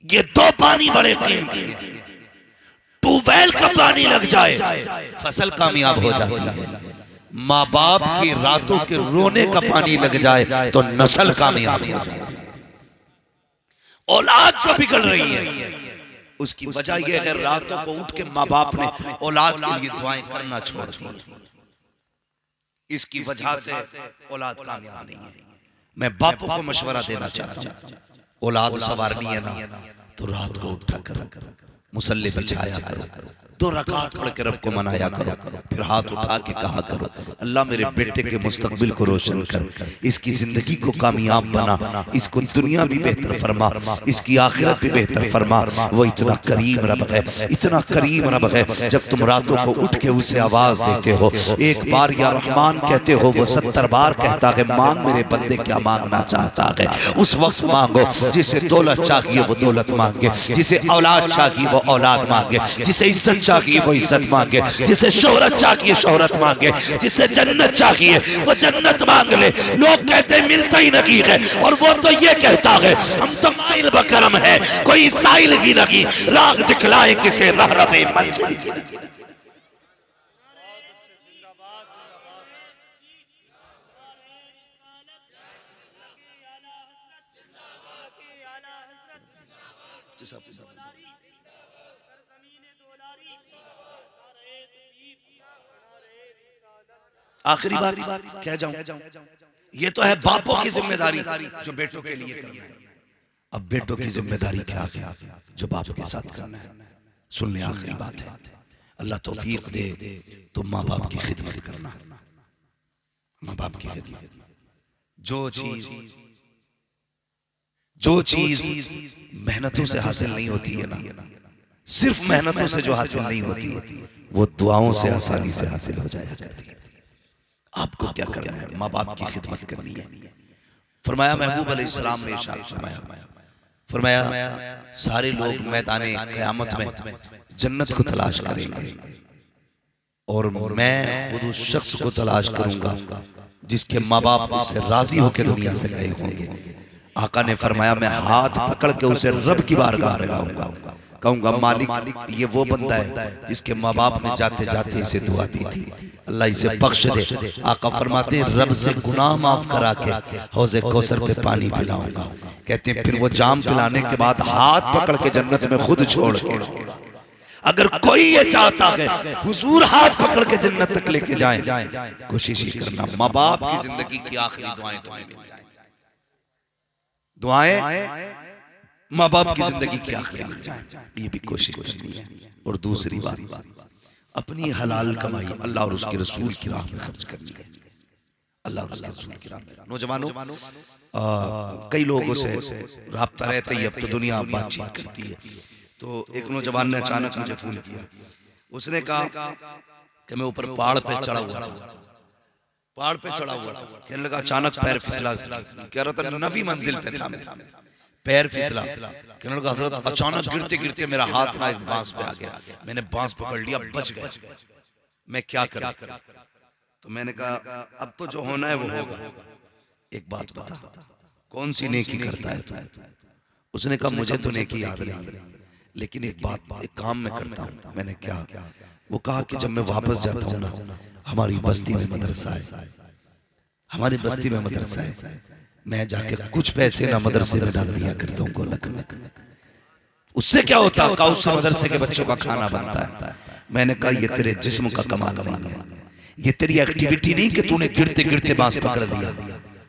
A: ये 2 पानी बड़े कीमती हैं। ट्यूबवेल का पानी लग जाए फसल कामयाब हो जाती है, माँ बाप की रातों के रोने का पानी लग जाए तो नस्ल कामयाब हो जाती है। औलाद जो बिगड़ रही है उसकी वजह यह है रातों को उठ के माँ बाप ने औलाद के लिए दुआएं करना छोड़ दी। इसकी वजह से औलाद कामयाब नहीं है। मैं बापों को मशवरा देना चाहता हूँ, औलाद संवारनी है ना तो रात को उठा करो, मुसल्ले बिछाया करो, 2 रकात पढ़ के रब को मनाया करो, फिर हाथ उठा के कहा करो अल्लाह मेरे बेटे के मुस्तकबिल को रोशन कर, इसकी जिंदगी को कामयाब बना, इसको दुनिया भी बेहतर फरमा, इसकी आखिरत भी बेहतर फरमा। वो इतना करीम रब है, इतना करीम रब है। जब तुम रातों को उठ के उसे आवाज देते हो, एक बार या रहमान कहते हो, वो 70 बार कहता है मांग मेरे बंदे क्या मांगना चाहता है, उस वक्त मांगो। जिसे दौलत चाहिए वो दौलत मांगे, जिसे औलाद चाहिए वो औलाद मांगे, जिसे इज्जत चाहिए वो इज्जत मांगे, जिसे शोहरत चाहिए शोहरत मांगे, जिसे जन्नत चाहिए वो जन्नत मांग ले। लोग कहते मिलता ही नहीं है, और वो तो ये कहता है हम तो माइल बकरम है, कोई साइल ही नहीं, राग दिखलाए किसे राह रवे मंजिल की नहीं। आखिरी बात कह जाऊं, ये तो है बापों की जिम्मेदारी जो बेटों के लिए करना है। अब बेटों की जिम्मेदारी क्या है जो बाप के साथ करना है। सुन ले, आखिरी बात है, अल्लाह तौफीक दे तो माँ बाप की खिदमत करना। माँ बाप की खिदमत, जो चीज मेहनतों से हासिल नहीं होती है ना, सिर्फ मेहनतों से जो हासिल नहीं होती वो दुआओं से आसानी से हासिल हो जाया करती है। आपको क्या करना है? माँ बाप की खिदमत करनी है। फरमाया महबूब अलैहिस्सलाम ने इरशाद फरमाया सारे लोग मैदाने क़यामत में जन्नत को तलाश करेंगे और मैं खुद उस शख्स को तलाश करूंगा जिसके माँ बाप उससे राजी होकर दुनिया से गए होंगे। आका ने फरमाया मैं हाथ पकड़ के उसे रब की बारगाह में लाऊंगा, कहूंगा मालिक ये वो बंदा है जिसके माँ बाप ने जाते जाते इसे दुआ दी थी, अल्लाह इसे बख्श दे। आका फरमाते हैं रब से गुनाह माफ करा के हौज़े कौसर पे पानी पिलाऊंगा। कहते हैं फिर वो जाम पिलाने के बाद हाथ पकड़ के जन्नत में खुद छोड़ के, अगर कोई ये चाहता है हुजूर हाथ पकड़ के जन्नत तक लेके जाए, कोशिश ही करना माँ बाप की जिंदगी की आखिरी दुआएं तुम्हें मिल जाए। दुआएं माँ बाप की जिंदगी की आखिरी मिल जाए, ये भी कोशिश करनी है। और दूसरी बात, अपनी हलाल कमाई अल्लाह और उसके रसूल की राह में खर्च करनी है। अल्लाह और उसके रसूल की राह में। नौजवानों, कई लोगों से राब्ता रहता ही, अब तो दुनिया बातचीत करती है। तो एक नौजवान ने अचानक मुझे फोन किया, उसने कहा कि मैं ऊपर पहाड़ पे चढ़ा हुआ था, पहाड़ पे चढ़ा हुआ था, कहने लगा अचानक पैर फिसला, कह रहा था 9वीं मंजिल पे था मैं, पैर फिसला, कहने लगा हजरत अचानक गिरते गिरते मेरा हाथ ना एक बांस पे आ गया, मैंने बांस पकड़ लिया, बच गया, मैं क्या करूं? तो मैंने कहा अब तो जो होना है वो होगा, एक बात बता कौन सी नेकी करता है तू? उसने कहा मुझे तो नेकी याद नहीं है, लेकिन एक काम मैं करता हूँ। मैंने क्या? वो कहा कि जब मैं वापस जाता हूँ ना, हमारी बस्ती में मदरसा है, हमारी बस्ती में मदरसा है, मैं जाके कुछ पैसे ना मदरसे में डाल दिया करता हूँ गोलक में। उससे क्या होता है? उससे मदरसे के बच्चों का खाना बनता है। मैंने कहा ये तेरे जिस्म का कमाल नहीं है, ये तेरी एक्टिविटी नहीं कि तूने गिरते गिरते बांस पकड़ दिया।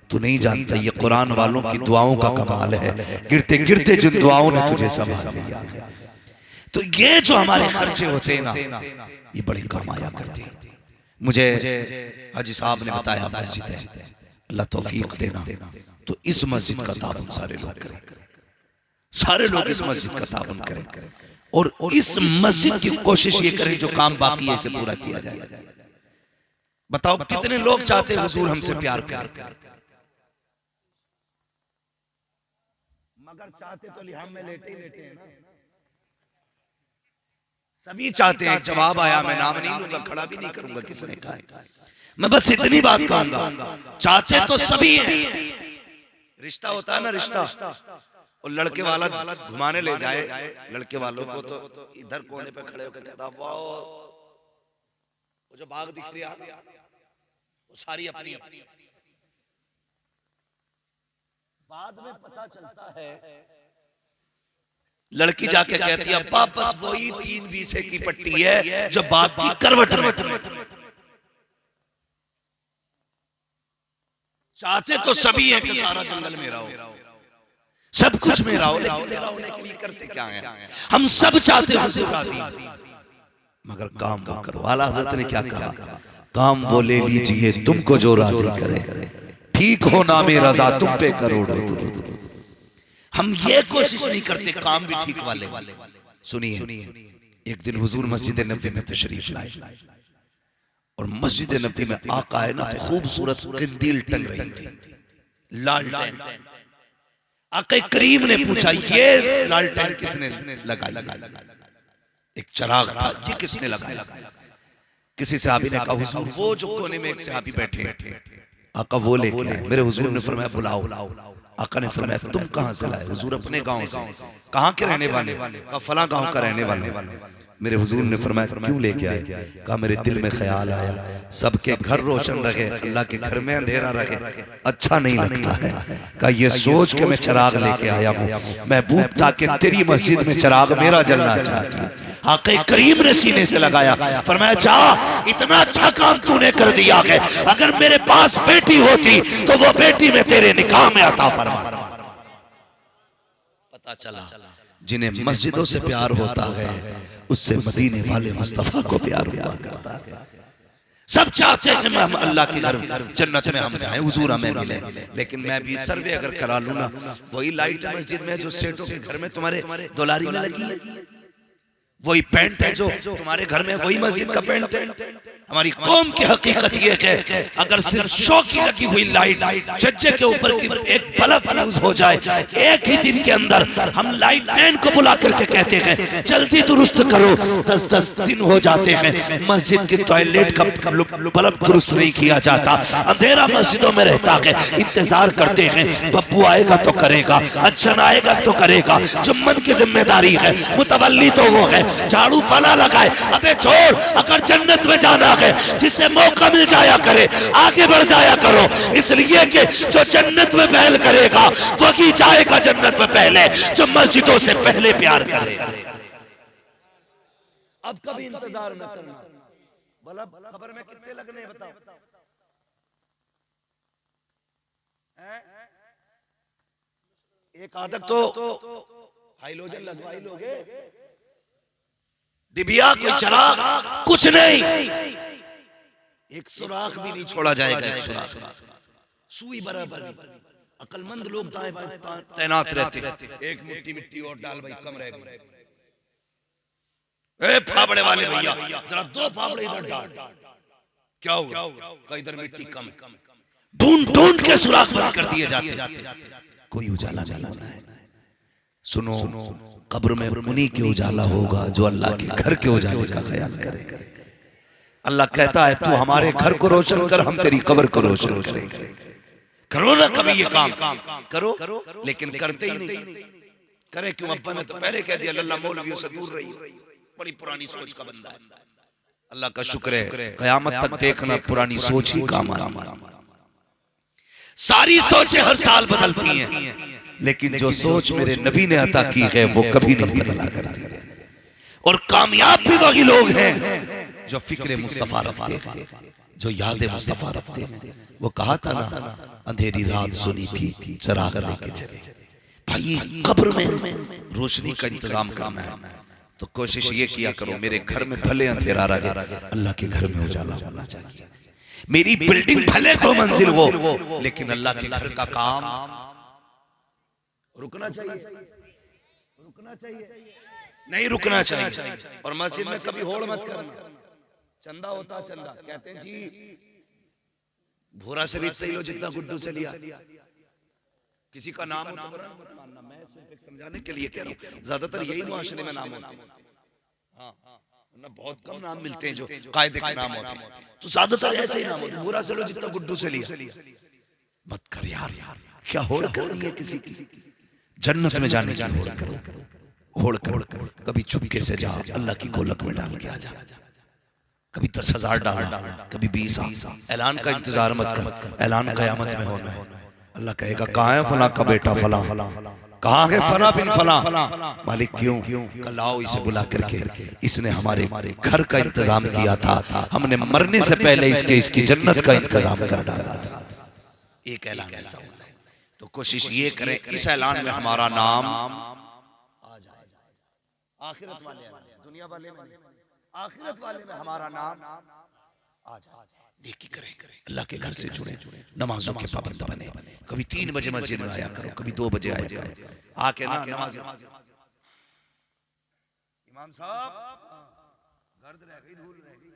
A: तू नहीं जानता ये कुरान वालों की दुआओं का कमाल है, गिरते गिरते जिन दुआओं ने तुझे संभाल लिया। तो ये जो हमारे खर्चे होते हैं ना, ये बड़े काम आया करते हैं। मुझे हाजी साहब ने बताया मस्जिद है, अल्लाह तौफीक देना, तो इस मस्जिद का ताबन सारे लोग करें, सारे लोग इस मस्जिद का ताबन करें, और इस मस्जिद की कोशिश ये करें जो काम बाकी है इसे पूरा किया जाए। बताओ कितने लोग चाहते हैं हुजूर हमसे प्यार करें, मगर चाहते तो लिहाम में लेटे ही लेटे हैं ना। सभी चाहते हैं। जवाब आया, मैं नाम नहीं लूंगा, खड़ा भी नहीं करूंगा किसने कहा, मैं बस इतनी बात कहूंगा, चाहते तो सभी हैं। रिश्ता होता है ना, रिश्ता, और लड़के वाला घुमाने ले जाए लड़के वालों को, तो इधर कोने पे खड़े होकर कहता वाह, वो जो बाग दिख रही है वो सारी अपनी। बाद में पता चलता है लड़की जाके कहती है अब्बा बस वही 3 बीसे की पट्टी है जो बाग की करवट में। चाहते तो सभी हैं कि सारा जंगल मेरा हो, सब कुछ मेरा हो, लेकिन मेरा होने के लिए करते क्या है? हम सब चाहते हैं हुजूर राजी, मगर काम वो करो। आला हज़रत ने क्या कहा? काम वो ले लीजिए तुमको जो राजी करे, ठीक हो नामे रजा तुम पे करोड़ों दुरूद। हम ये कोशिश नहीं करते काम भी ठीक वाले। सुनिए, एक दिन हुजूर मस्जिद नबवी में तशरीफ लाए, और मस्जिद नबवी में आका है ना तो खूबसूरत कंदील टंग रही थी, लालटेन। आका करीम ने पूछा ये लालटेन किसने लगाई? एक चिराग था, ये किसने लगाया? किसी सहाबी ने कहा हुजूर वो जो कोने में एक सहाबी बैठे, आका वो लेके आए। मेरे हुजूर ने फरमाया बुलाओ। आका ने फरमाया तुम कहां से लाए? हुजूर अपने गांव से। कहां के रहने वाले? कहा फला गांव का रहने वाले। मेरे हुजूर ने फरमाया क्यों लेके आए? कहा मेरे दिल में ख्याल आया सबके घर रोशन रहे, अल्लाह के घर में अंधेरा रहे, अच्छा नहीं लगता है। कहा ये सोच के मैं चिराग लेके आया हूँ महबूब, ताकि तेरी मस्जिद में चिराग मेरा जलना चाहिए। आका करीम ने सीने से लगाया, फरमाया जा इतना अच्छा काम तूने कर दिया है, अगर मेरे पास बेटी होती तो वो बेटी में तेरे निकाह में अता फरमा। पता चला जिन्हें मस्जिदों से प्यार होता है उससे मदीने वाले मुस्तफा को प्यार हुआ करता है। सब चाहते हैं कि हम अल्लाह के घर जन्नत में हम जाएं, हुजूर हमें मिले, लेकिन मैं भी सर्वे अगर करा लूं ना, वही लाइट मस्जिद में जो सेठों के घर में तुम्हारे दुलारी में लगी है, वही पेंट है जो तुम्हारे घर में, वही मस्जिद का पेंट है। हमारी कौम की हकीकत ये है अगर सिर्फ शो की लगी हुई लाइट छज्जे के ऊपर की एक बल्ब यूज हो जाए, एक ही दिन के अंदर हम लाइट मैन को बुला करके कहते हैं जल्दी दुरुस्त करो, 10-10 दिन हो जाते हैं। मस्जिद की टॉयलेट का बल्ब दुरुस्त नहीं किया जाता, अंधेरा मस्जिदों में रहता है, इंतजार करते हैं बब्बू आएगा तो करेगा, अच्छा आएगा तो करेगा, जुम्मन की जिम्मेदारी है, मुतवल्ली तो वो है, झाड़ू फला लगाए। अबे छोड़, अगर जन्नत में जाना है जिससे मौका मिल जाया करे आगे बढ़ जाया करो, इसलिए कि जो जन्नत में पहल करेगा वही जाएगा जन्नत में पहले, जो मस्जिदों से पहले प्यार करेगा। अब कभी इंतजार न करना, बल्ब खबर में कितने लगने बताओ? एक आदत तो हाइलोजन लगवाई लोगे, डिबिया कोई चिराग कुछ नहीं, एक सुराख भी नहीं छोड़ा जाएगा, एक सुराख सुई बराबर। अकलमंद लोग दाएं बाएं तैनात रहते, एक मुट्ठी मिट्टी और डाल भाई कम रह गई, ए फावड़े वाले भैया जरा 2 फावड़े इधर डाल, क्या हुआ? कहीं इधर मिट्टी कम, ढूंढ ढूंढ के सुराख बंद कर दिए जाते, कोई उजाला नहीं होना है। सुनो, कब्र में उन्हीं के उजाला होगा जो अल्लाह के घर के उजाले का ख्याल करेगा। अल्लाह कहता है तू हमारे घर को रोशन कर, हम तेरी कब्र को रोशन करेंगे। करो ना कभी ये काम, करो, लेकिन करते ही नहीं। करे क्यों? अब्बा ने तो पहले कह दिया लल्ला मौलवियों से दूर रही, बड़ी पुरानी सोच का बंदा है। अल्लाह का शुक्र है कयामत तक देखना पुरानी सोच ही काम आएगी। सारी सोचें हर साल बदलती हैं, लेकिन जो सोच मेरे नबी ने अता की है वो कभी नहीं बदला करती। और कामयाब भी वही लोग हैं जो फिक्र मुस्तफा रखते हैं, जो याद मुस्तफा रखते हैं। वो कहा था ना, अंधेरी रात सुनी थी चराग लेके चले। भाई कब्र में रोशनी का इंतजाम करना है तो कोशिश ये किया करो मेरे घर में भले अंधेरा रहे, अल्लाह के घर में उजाला होना चाहिए। मेरी बिल्डिंग भले 2 मंजिल हो, लेकिन अल्लाह के घर का काम रुकना चाहिए, रुकना चाहिए, नहीं रुकना चाहिए। और मस्जिद में कभी होड़ मत करना। चंदा होता चंदा, कहते हैं जी भोरा से भी सही लो जितना गुड्डू से लिया। किसी का नाम हो तो मानना, मैं सिर्फ समझाने के लिए कह रहा हूँ। ज्यादातर यही मुआशरे में नाम होते हैं, हाँ ना, बहुत कम नाम मिलते हैं जो कायदे के नाम होते हैं। तो ज्यादातर ऐसे ही नाम होते हैं, भोरा से लो जितना गुड्डू से लिया। मत कर यार, क्या होड़ करनी है किसी की? जन्नत में जाने की होड़ करो, होड़ करो। कभी चुपके से जा, अल्लाह की गोलक में डाल के आ जा। कभी 10,000 डालना, कभी 20। ऐलान का इंतजार मत कर, ऐलान कयामत में होना है। अल्लाह कहेगा कहाँ है फला का बेटा फला, कहाँ है फला बिन फला। मालिक क्यों? कल आओ इसे बुला करके, इसने हमारे घर का इंतजाम किया था, हमने मरने से पहले इसकी जन्नत का इंतजाम कर डाला था। एक ऐलान ऐसा होता है। तो कोशिश ये करें इस ऐलान में हमारा नाम आ जाए। आखिरत वाले, दुनिया वाले में, आखिरत वाले में हमारा नाम आ जाए। नेकी करें, अल्लाह के घर से जुड़े, नमाजों के पाबंद बने। कभी 3 बजे मस्जिद में आया करो, कभी 2 बजे आया करो। आके ना नमाज, इमाम साहब गर्द रह गई, धूल रह गई।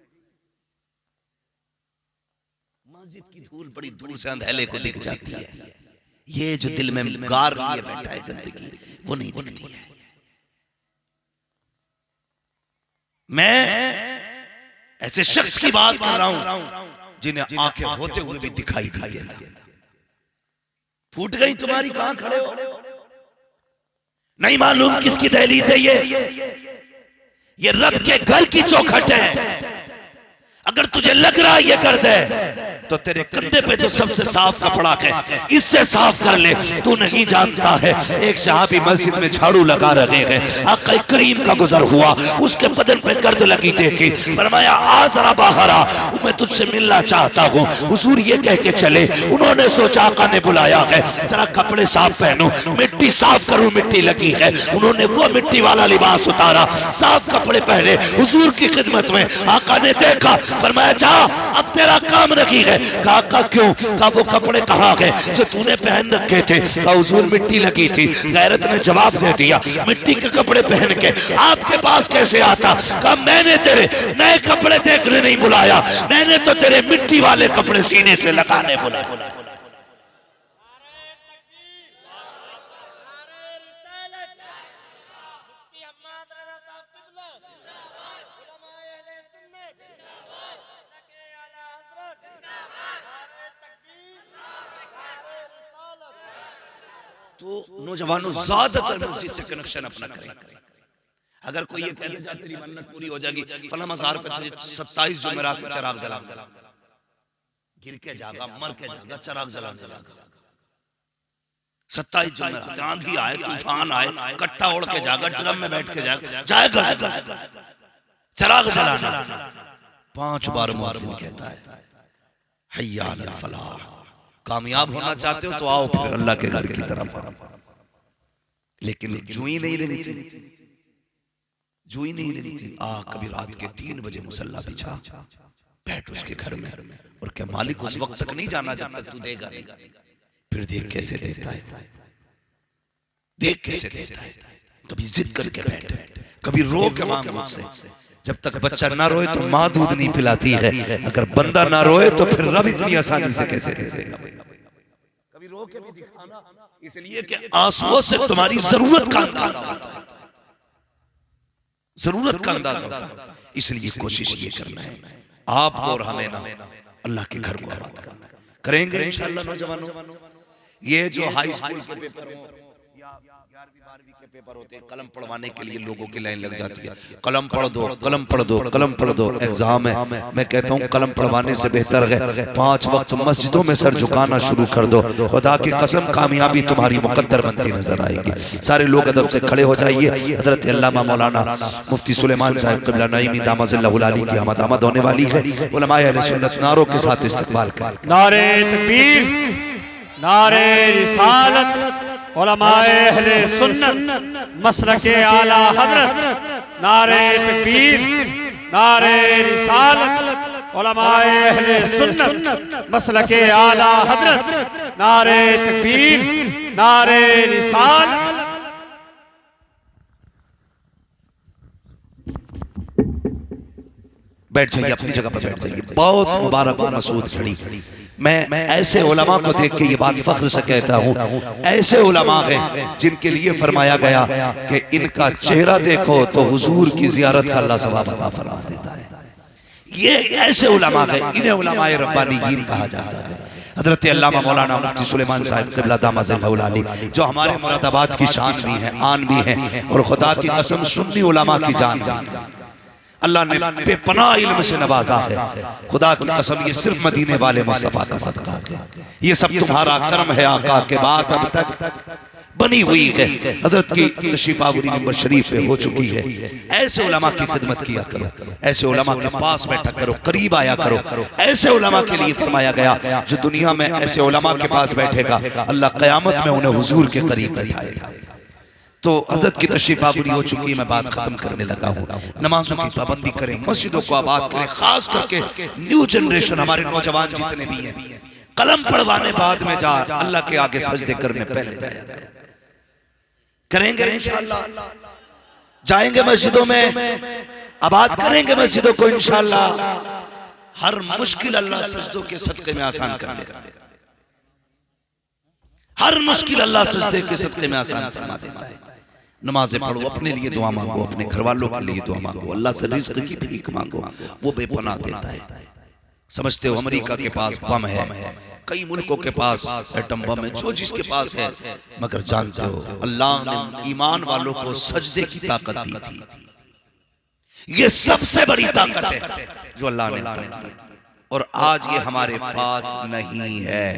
A: मस्जिद की धूल बड़ी दूर से अंधेले को दिख जाती है। ये जो दिल में गार लिए बैठा है गंदगी, वो नहीं दिखती है। मैं ऐसे शख्स की बात कर रहा हूं जिन्हें आंखें होते हुए भी दिखाई नहीं देता। फूट गई तुम्हारी, कहां खड़े हो? नहीं मालूम किसकी दहलीज है ये रब के घर की चौखट है। अगर तुझे लग रहा है ये गर्द है तो तेरे कंधे पे जो सबसे साफ कपड़ा है इससे साफ कर ले। तू नहीं जानता है, एक सहाबी मस्जिद में झाड़ू लगा रहे हैं, आका करीम का गुजर हुआ, उसके बदन पे गर्द लगी देखी, फरमाया आ जरा बाहर आ, मैं तुझसे मिलना चाहता हूँ। हुजूर ये कह के चले। उन्होंने सोचा आका ने बुलाया है, जरा कपड़े साफ पहनो, मिट्टी साफ करूँ, मिट्टी लगी है। उन्होंने वो मिट्टी वाला लिबास उतारा, साफ कपड़े पहने, हुजूर की खिदमत में। आका ने देखा, फरमाया जा अब तेरा काम नहीं है। कहा क्यों? कहा वो कपड़े कहाँ गए जो तूने पहन रखे थे? कहा हुजूर मिट्टी लगी थी। गैरत ने जवाब दे दिया, मिट्टी के कपड़े पहन के आपके पास कैसे आता? कहा मैंने तेरे नए कपड़े देखने नहीं बुलाया, मैंने तो तेरे मिट्टी वाले कपड़े सीने से लगाने बुलाया। तो नौजवानों ज्यादातर मस्जिद से कनेक्शन अपना करें। अगर कोई ये कह दे तेरी मन्नत पूरी हो जाएगी, फला मज़ार पर 27 जुमेरात में चिराग जला, गिर के जागा, मर के जागा, चिराग जला। 27 जुमेरात, आंधी आए, तूफान आए, कट्टा ओढ़ के जागा, ड्रम में बैठ के जाएगा, चिराग जलाना। 5 बार मुअज्जिन कहता है हय्या अलल फलाह। कामयाब होना चाहते हो तो आओ फिर अल्लाह के घर की तरफ। लेकिन जू ही नहीं लेनी थी, जू ही नहीं लेनी थी। कभी रात के 3 बजे मुसल्ला बिछा, बैठ उसके घर में और क्या मालिक उस वक्त तक नहीं जाना जब तक तू देगा नहीं। फिर देख कैसे देता है, देख कैसे देता है। कभी जिद करके बैठ, कभी रो के मांग मुझसे। जब तक बच्चा ना रोए तो माँ दूध नहीं पिलाती है, अगर बंदा ना रोए तो फिर रब इतनी आसानी से कैसे दे देगा? कभी रो के भी दिखाना, इसलिए कि आंसुओं से तुम्हारी जरूरत का अंदाजा होता है, जरूरत का अंदाजा होता है। इसलिए कोशिश ये करना है आपको और हमें ना अल्लाह के घर को आबाद करना। करेंगे इंशाअल्लाह नौजवानों। ये जो हाई स्कूल के पेपर हो या के पेपर होते हैं, कलम पढ़वाने के लिए लोगों की लाइन लग जाती है, कलम पढ़ दो, कलम पढ़ दो, कलम पढ़ दो, एग्जाम है। मैं कहता हूँ कलम पढ़वाने से बेहतर है 5 वक्त मस्जिदों में सर झुकाना शुरू कर दो। खुदा की कसम कामयाबी तुम्हारी मुकद्दर बनती नजर आएगी। सारे लोग अदब से खड़े हो जाइए। हजरत अल्लामा मौलाना मुफ्ती सुलेमान साहब क़िबला नईमी दामतुल्लाह अलैहि की आमद होने वाली है। उलमाए अहले सुन्नत नारों के साथ इस्तकबाल करें।
B: नारे तकबीर, नारे रिसालत, उलमाए अहले सुन्नत मसलके आला हजरत। नारे तकबीर, नारे रिसालत, उलमाए अहले सुन्नत मसलके आला हजरत। नारे तकबीर, नारे रिसालत।
A: बैठ जाइए, अपनी जगह पर बैठ जाइए। बहुत मुबारक मसूद खड़ी। मैं ऐसे उलमा को देख के ये बात फख्र से कहता हूँ, ऐसे उलमा हैं जिनके लिए फरमाया गया कि इनका चेहरा देखो तो हुजूर की जियारत का अल्लाह सवाब अता फरमा देता है। ये ऐसे उलमा हैं, इन्हें उलमाए रब्बानीयीन कहा जाता है। हजरत अल्लामा मौलाना मुफ्ती सुलेमान साहब क़िबला दामतुल्लाह अलैहि जो हमारे मुरादाबाद की शान भी है, आन भी है, और खुदा की कसम सुन्नी उलमा की जान भी है। अल्लाह ने बेपनाह इल्म से नवाजा है। खुदा की कसम ये सिर्फ मदीने वाले मुस्तफा का सदका है। ये सब तुम्हारा कर्म है आका के बाद अब तक बनी हुई है। हजरत की तशरीफ आवरी मिंबर शरीफ पे हो चुकी है। ऐसे उलमा की खिदमत किया करो, ऐसे उलमा के पास बैठा करो, करीब आया करो। ऐसे उलमा के लिए फरमाया गया जो दुनिया में ऐसे उलमा के पास बैठेगा अल्लाह क़यामत में उन्हें हुजूर के करीब बैठाएगा। तो हज़रत की तशरीफ आवरी हो चुकी है, मैं बात खत्म करने लगा हूँ। नमाजों की पाबंदी करें, मस्जिदों को आबाद करें, खास करके न्यू जनरेशन हमारे नौजवान जितने भी हैं, कलम पढ़वाने बाद में जा, अल्लाह के आगे सजदे करने पहले जाया करेंगे इंशाअल्लाह। जाएंगे मस्जिदों में, आबाद करेंगे मस्जिदों को इंशाअल्लाह। हर मुश्किल अल्लाह सजदों के सदके में आसान कर देगा। हर मुश्किल अल्लाह सजदे के सदके में आसान फरमा देता है। नमाज़ें पढ़ो, अपने लिए दुआ मांगो, अपने घर वालों के लिए दुआ मांगो, अल्लाह से रिज़्क़ की भीख मांगो, वो बेपनाह देता है। समझते हो अमेरिका के पास बम है, कई मुल्कों के पास एटम बम है, जो जिसके पास है, मगर जानते हो अल्लाह ने ईमान वालों को सजदे की ताकत दी थी। ये सबसे बड़ी ताकत है जो अल्लाह ने अता की, और आज ये हमारे पास नहीं है।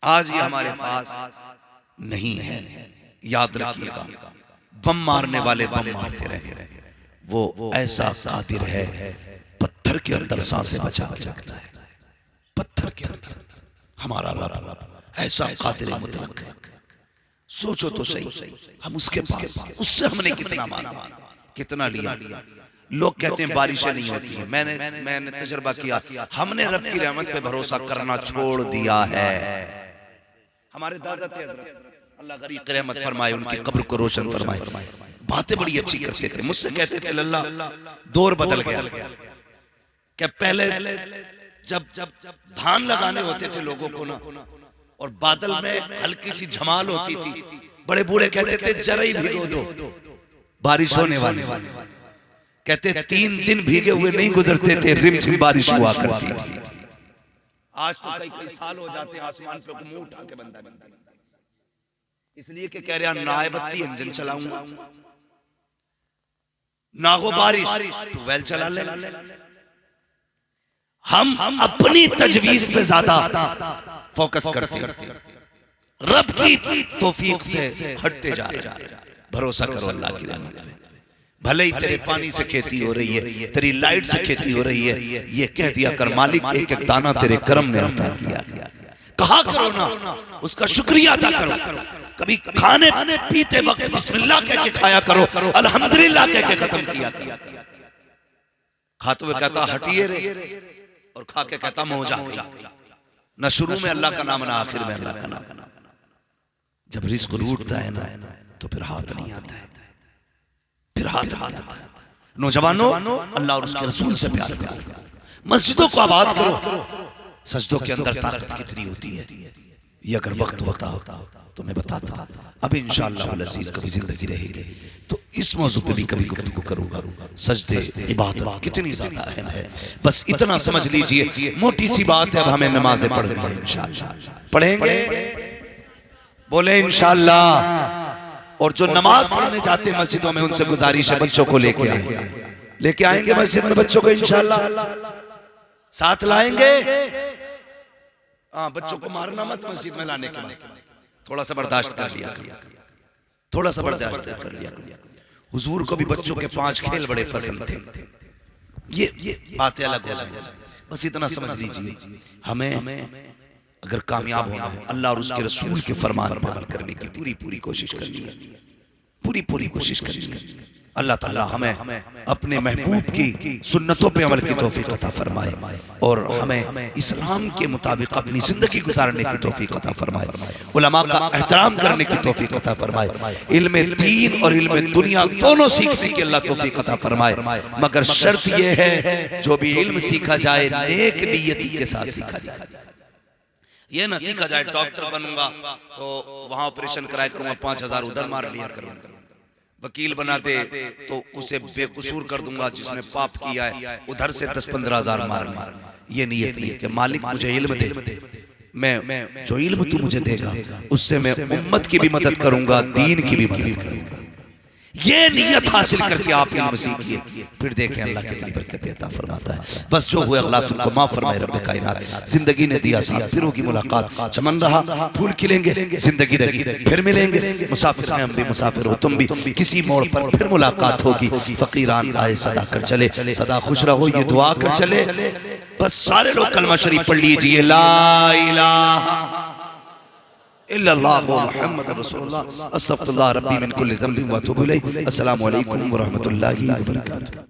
A: आज ये हमारे पास नहीं है। याद रखिएगा, बम मारने वाले बम मारते रहे, वो ऐसा कादिर है, पत्थर के अंदर सांसें बचा के रखता है। पत्थर के अंदर हमारा रब ऐसा कादिर मुतलक है। सोचो तो सही, हम उसके पास, उससे हमने कितना मांगा, कितना लिया। लोग कहते हैं बारिशें नहीं होती है। मैंने तजर्बा किया, हमने रब की रहमत पे भरोसा करना छोड़ दिया है। हमारे दादा थे हज़रत, अल्लाह गरीब रहमत फरमाए, उनकी कब्र को रोशन फरमाए, बातें बड़ी अच्छी करते थे। मुझसे कहते थे लल्ला दौर बदल गया, क्या पहले जब धान लगाने होते थे लोगों को ना, और बादल में हल्की सी झमाल होती थी, बड़े बूढ़े कहते थे जरा ही भिगो दो, बारिश होने वाली। कहते 3 दिन भीगे हुए नहीं गुजरते थे, रिमझिम बारिश हुआ करती थी। आज तो कई साल हो जाते हैं आसमान पे मुंह उठा के बंदा बनता है, इसलिए कि कह रहा नायबत्ती इंजन चलाऊंगा, ना हो बारिश तो वेल चला ले। हम अपनी तजवीज पे ज्यादा फोकस करते हैं, रब की तौफीक से हटते जा रहे हैं। भरोसा करो अल्लाह की रहमत में। भले ही तेरे पानी से खेती हो रही है, तेरी लाइट से खेती हो रही है, ये कह दिया कर मालिक एक एक दाना तेरे करम ने अता किया। कहा करो ना, उसका शुक्रिया अदा करो। कभी खाने पीते वक्त बिस्मिल्लाह कह के खाया करो, अल्हम्दुलिल्लाह कह के खत्म किया। खाते हुए कहता हटिए रे, और खा के कहता मौजा गई। न शुरू में अल्लाह का नाम, ना आखिर में अल्लाह का नाम। जब रिज़्क़ रूठता है ना, तो फिर हाथ नहीं आता है, फिर हाथ आता है। नौजवानों, अल्लाह और उसके रसूल से प्यार करो, मस्जिदों को आबाद करो। सजदों के अंदर ताकत कितनी होती है, ये अगर वक्त होता तो मैं बताता। अब इंशाअल्लाह अज़ीज़ कभी जिंदगी रहेगी तो इस मौजू पे भी कभी गुफ्तगू करूंगा। सजदे इबादत कितनी ज्यादा अहम है, बस इतना समझ लीजिए। मोटी सी बात है, अब हमें नमाजें पढ़नी है इंशाअल्लाह। पढ़ेंगे, बोले इंशाअल्लाह। और जो नमाज पढ़ने जाते हैं मस्जिदों में, उनसे गुजारिश है बच्चों को लेके आएंगे मस्जिद में, बच्चों को इंशाअल्लाह साथ लाएंगे। हाँ, बच्चों को मारना मत मस्जिद में लाने के बाद, थोड़ा सा बर्दाश्त कर लिया, थोड़ा सा बर्दाश्त कर लिया। हुजूर को भी बच्चों के 5 खेल बड़े पसंद थे। ये बातें अलग हो जाए, बस इतना समझ लीजिए, हमें अगर कामयाब होना है अल्लाह और उसके रसूल के फरमान पर अमल करने की पूरी कोशिश करनी है, पूरी कोशिश करनी है। अल्लाह ताला हमें अपने महबूब की सुन्नतों पे अमल की तौफीक अता फरमाए और हमें इस्लाम के मुताबिक अपनी जिंदगी गुजारने की तौफीक अता फरमाए, उलमा का एहतराम करने की तौफीक अता फरमाए, इल्म दीन और इल्म दुनिया दोनों सीखने की अल्लाह तौफीक अता फरमाए। मगर शर्त यह है, जो भी इल्म सीखा जाए नेक नियति के साथ सीखा जाए। ये ना सीखा जाए डॉक्टर बनूंगा तो वहां ऑपरेशन कराया करूंगा, 5000 उधर मार लिया करूंगा, वकील बना दे तो उसे बेकसूर कर दूंगा जिसने पाप किया है, उधर से 10-15 हजार मारना। ये नियत नहीं कि मालिक मुझे इल्म दे, मैं जो इल्म तू मुझे देगा उससे मैं उम्मत की भी मदद करूंगा, दीन की भी मदद करूंगा। ये नियत हासिल करके आप इल्म सीखिए, फिर देखें अल्लाह कितनी बरकत अता फरमाता है। बस जो हुए अल्लाह तुमको माफ फरमाए रब्बे कायनात। जिंदगी ने दिया साथ, फिर होगी मुलाकात, चमन रहा फूल खिलेंगे, जिंदगी रही फिर मिलेंगे। मुसाफिर हैं हम भी, मुसाफिर हो तुम भी, किसी मोड़ पर फिर मुलाकात होगी। फकीरान आए सदा कर चले, सदा खुश रहो ये दुआ कर चले। बस सारे लोग कलमा शरीफ पढ़ लीजिए, ला इलाहा इल्लल्लाह मुहम्मद रसूलुल्लाह, अस्तगफिरुल्लाह रब्बी मिन कुल्ली ज़ंबिन व अतूबु इलैह। अस्सलामु अलैकुम व रहमतुल्लाहि व बरकातुहू।